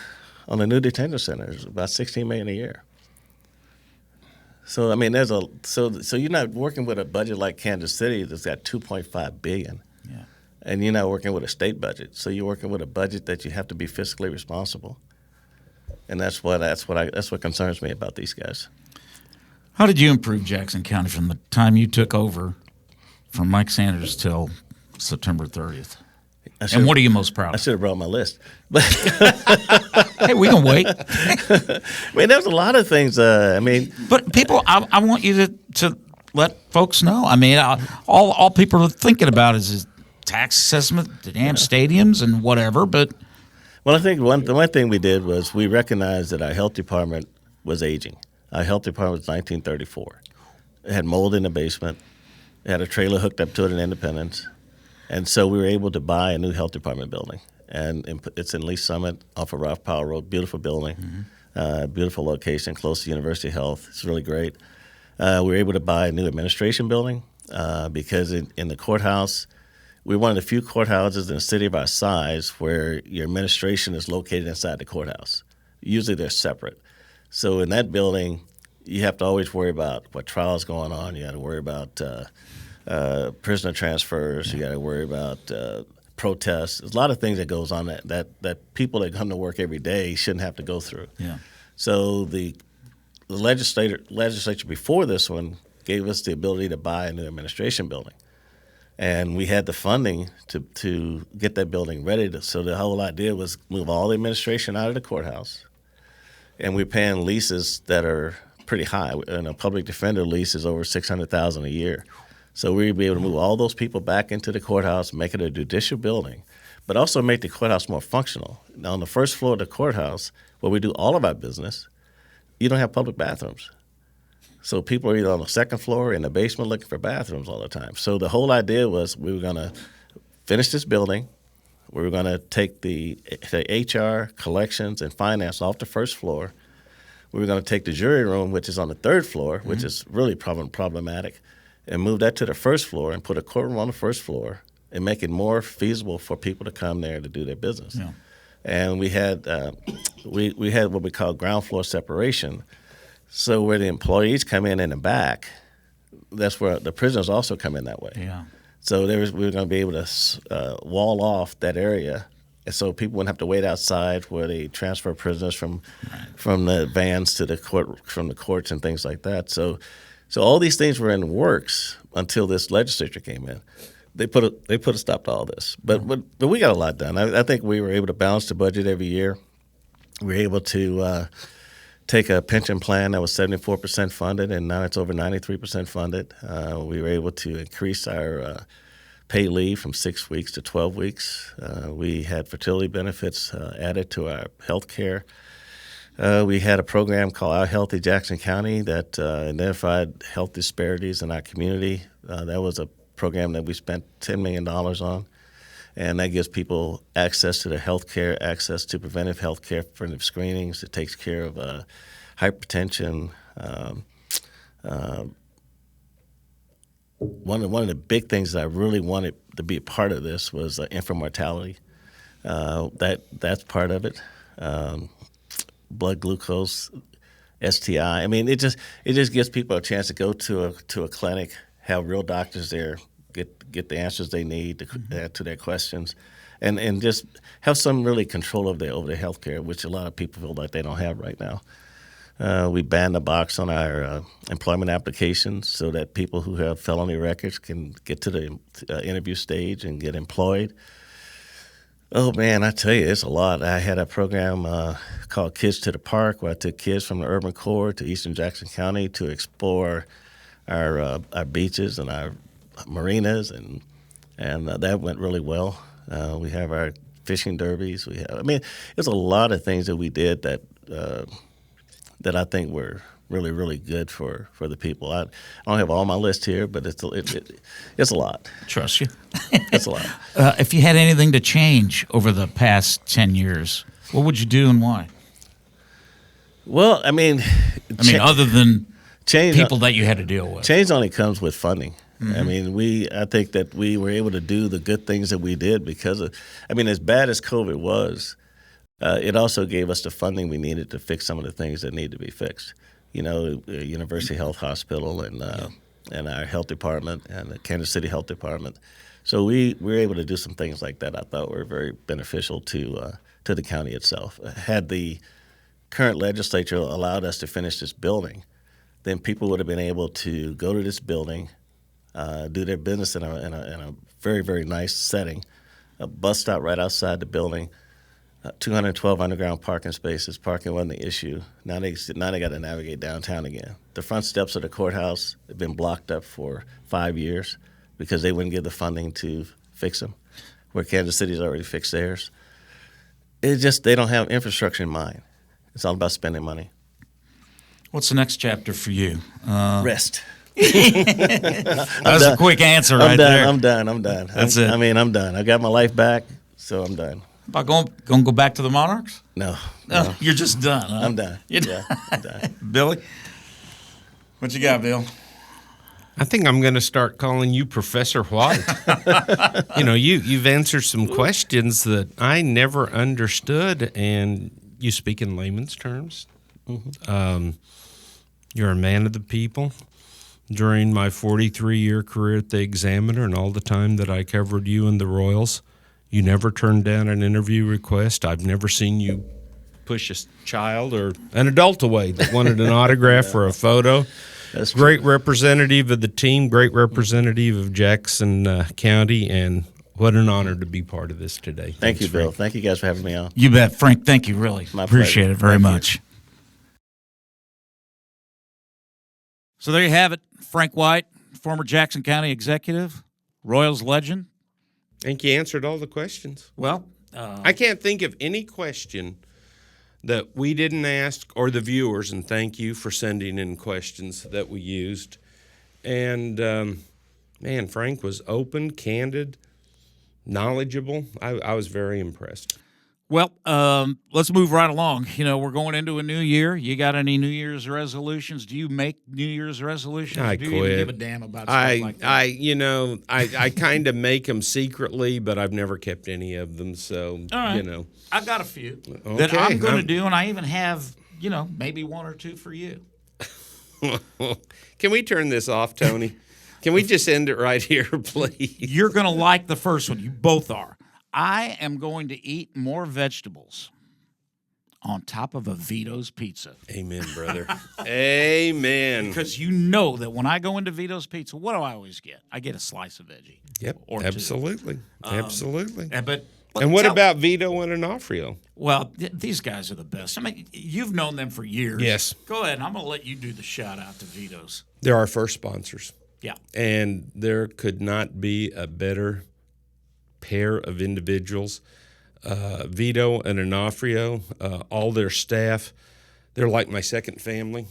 S4: new detention center is about $16 million a year. So I mean, so you're not working with a budget like Kansas City that's got $2.5 billion, and you're not working with a state budget. So you're working with a budget that you have to be fiscally responsible, and that's what concerns me about these guys.
S1: How did you improve Jackson County from the time you took over from Mike Sanders till September 30th? And what are you most proud of?
S4: I should have brought my list. But
S1: hey, we can wait.
S4: I mean, there's a lot of things.
S1: But people, I want you to let folks know. I mean, all people are thinking about is tax assessment, the damn stadiums, and whatever. But
S4: I think the one thing we did was we recognized that our health department was aging. Our health department was 1934. It had mold in the basement. It had a trailer hooked up to it in Independence. And so we were able to buy a new health department building. And it's in Lee Summit off of Ralph Powell Road. Beautiful building, beautiful location, close to University Health. It's really great. We were able to buy a new administration building because in the courthouse, we're one of the few courthouses in a city of our size where your administration is located inside the courthouse. Usually they're separate. So in that building, you have to always worry about what trial's going on. You got to worry about prisoner transfers. You got to worry about protests. There's a lot of things that goes on that people that come to work every day shouldn't have to go through. Yeah. So the legislature before this one gave us the ability to buy a new administration building. And we had the funding to get that building ready. So the whole idea was move all the administration out of the courthouse. And we're paying leases that are pretty high. And a public defender lease is over $600,000 a year. So we'd be able to move all those people back into the courthouse, make it a judicial building, but also make the courthouse more functional. Now, on the first floor of the courthouse, where we do all of our business, you don't have public bathrooms. So people are either on the second floor or in the basement looking for bathrooms all the time. So the whole idea was we were going to finish this building. We were going to take the HR, collections, and finance off the first floor. We were going to take the jury room, which is on the third floor, which is really problematic, and move that to the first floor and put a courtroom on the first floor and make it more feasible for people to come there to do their business. Yeah. And we had we had what we call ground floor separation. So where the employees come in the back, that's where the prisoners also come in that way. Yeah. So we were going to be able to wall off that area, and so people wouldn't have to wait outside where they transfer prisoners from the vans to the court, from the courts and things like that. So all these things were in the works until this legislature came in. They put a stop to all this, but we got a lot done. I think we were able to balance the budget every year. We were able to take a pension plan that was 74% funded, and now it's over 93% funded. We were able to increase our paid leave from 6 weeks to 12 weeks. We had fertility benefits added to our health care. We had a program called Our Healthy Jackson County that identified health disparities in our community. That was a program that we spent $10 million on, and that gives people access to their health care, access to preventive health care, preventive screenings. It takes care of hypertension. One of the big things that I really wanted to be a part of this was infant mortality. That's part of it. Blood glucose, STI. I mean, it just gives people a chance to go to a clinic, have real doctors there, get the answers they need to their questions, and just have some really control over their health care, which a lot of people feel like they don't have right now. We banned the box on our employment applications so that people who have felony records can get to the interview stage and get employed. Oh, man, I tell you, it's a lot. I had a program called Kids to the Park where I took kids from the urban core to eastern Jackson County to explore our beaches and our marinas, and that went really well. We have our fishing derbies. There's a lot of things that we did that I think were really, really good for the people. I don't have all my list here, but it's a lot.
S1: Trust you.
S4: It's a lot.
S1: If you had anything to change over the past 10 years, What would you do and why?
S4: Well, I mean,
S1: Other than
S4: change
S1: people that you had to deal with.
S4: change only comes with funding. I mean, I think that we were able to do the good things that we did because of, as bad as COVID was, it also gave us the funding we needed to fix some of the things that need to be fixed. University Health Hospital and our health department and the Kansas City Health Department. So we were able to do some things like that. I thought were very beneficial to the county itself. Had the current legislature allowed us to finish this building, then people would have been able to go to this building, do their business in a very, very nice setting. A bus stop right outside the building, 212 underground parking spaces. Parking wasn't the issue. Now they got to navigate downtown again. The front steps of the courthouse have been blocked up for 5 years because they wouldn't give the funding to fix them, where Kansas City's already fixed theirs. It's just they don't have infrastructure in mind. It's all about spending money.
S1: What's the next chapter for you?
S4: Rest.
S1: That was a quick answer right there.
S4: I'm done.
S1: That's it.
S4: I'm done. I got my life back, so I'm done.
S1: About going to go back to the Monarchs?
S4: No.
S1: You're just done, huh?
S4: I'm done.
S1: You're
S4: Yeah, I'm done.
S1: Billy? What you got, Bill?
S2: I think I'm going to start calling you Professor White. You've answered some questions that I never understood, and you speak in layman's terms. You're a man of the people. During my 43-year career at the Examiner and all the time that I covered you and the Royals, you never turned down an interview request. I've never seen you push a child or an adult away that wanted an autograph or a photo.
S4: That's
S2: great representative of the team, great representative of Jackson County, and what an honor to be part of this today.
S4: Thank you, Bill. Thank you guys for having me on.
S1: You bet, Frank. Thank you, really.
S4: My
S1: Appreciate
S4: pleasure.
S1: it very
S4: Thank you.
S1: much. So there you have it. Frank White, former Jackson County executive, Royals legend.
S2: I think you answered all the questions.
S1: Well,
S2: I can't think of any question that we didn't ask, or the viewers, and thank you for sending in questions that we used. And, man, Frank was open, candid, knowledgeable. I was very impressed.
S1: well, let's move right along. We're going into a new year. You got any New Year's resolutions? Do you make New Year's resolutions?
S2: I
S1: Do you
S2: quit.
S1: even give a damn about stuff like that?
S2: I kind of make them secretly, but I've never kept any of them. So,
S1: All right. I've got a few that I'm going to do, and I even have, maybe one or two for you.
S2: Can we turn this off, Tony? Can we just end it right here, please?
S1: You're going to like the first one. You both are. I am going to eat more vegetables on top of a Vito's pizza.
S2: Amen, brother. Amen.
S1: Because you know that when I go into Vito's Pizza, what do I always get? I get a slice of veggie.
S2: Yep,
S1: Or two.
S2: absolutely. Absolutely.
S1: But
S2: And what about Vito and Onofrio?
S1: Well, these guys are the best. You've known them for years.
S2: Yes.
S1: Go ahead. I'm going to let you do the shout out to Vito's.
S2: They're our first sponsors.
S1: Yeah.
S2: And there could not be a better pair of individuals. Vito and Onofrio, all their staff, they're like my second family.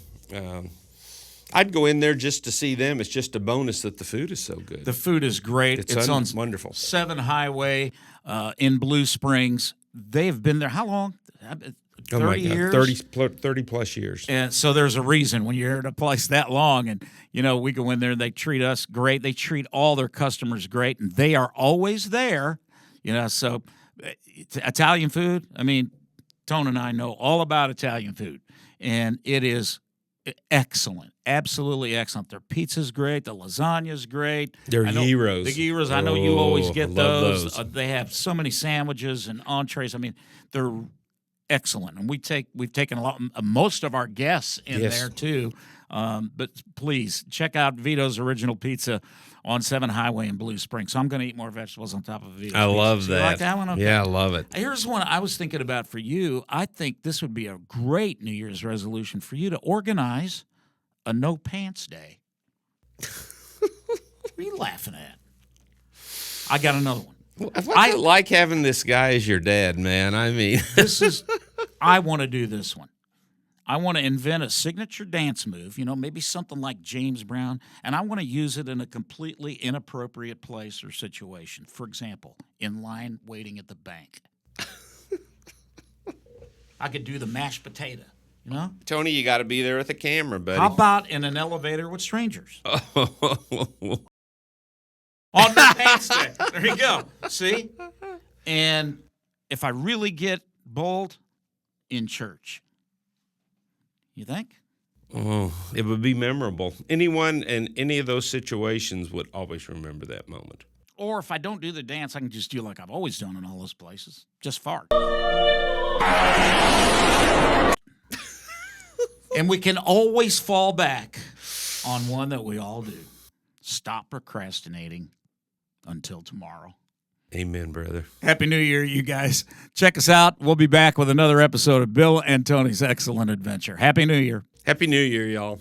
S2: I'd go in there just to see them. It's just a bonus that the food is so good.
S1: The food is great. It's on
S2: wonderful.
S1: 7 Highway in Blue Springs. They've been there how long? 30 years?
S2: 30 plus years.
S1: And so there's a reason when you're at a place that long, and we go in there and they treat us great. They treat all their customers great, and they are always there. So Italian food. Tone and I know all about Italian food, and it is excellent, absolutely excellent. Their pizza's great. The lasagna's great.
S2: They're gyros.
S1: The gyros. I know you always get
S2: I love
S1: those. They have so many sandwiches and entrees. They're excellent, and we've taken most of our guests in there too. But please check out Vito's Original Pizza on 7 Highway in Blue Springs. So I'm going to eat more vegetables on top of Vito's
S2: I
S1: pizza.
S2: love
S1: So
S2: that.
S1: You like that one? Okay.
S2: Yeah, I love it.
S1: Here's one I was thinking about for you. I think this would be a great New Year's resolution for you to organize a no pants day. What are you laughing at? I got another one.
S2: What's it like having this guy as your dad, man?
S1: I want to do this one. I want to invent a signature dance move, maybe something like James Brown, and I want to use it in a completely inappropriate place or situation. For example, in line waiting at the bank. I could do the mashed potato. You know?
S2: Tony, you got to be there with the camera, buddy.
S1: How about in an elevator with strangers? On the paint stick. There you go. See? And if I really get bold, in church. You think?
S2: Oh, it would be memorable. Anyone in any of those situations would always remember that moment.
S1: Or if I don't do the dance, I can just do like I've always done in all those places. Just fart. And we can always fall back on one that we all do. Stop procrastinating until tomorrow.
S2: Amen, brother.
S1: Happy New Year, you guys. Check us out. We'll be back with another episode of Bill and Tony's Excellent Adventure. Happy New Year.
S2: Happy New Year, y'all.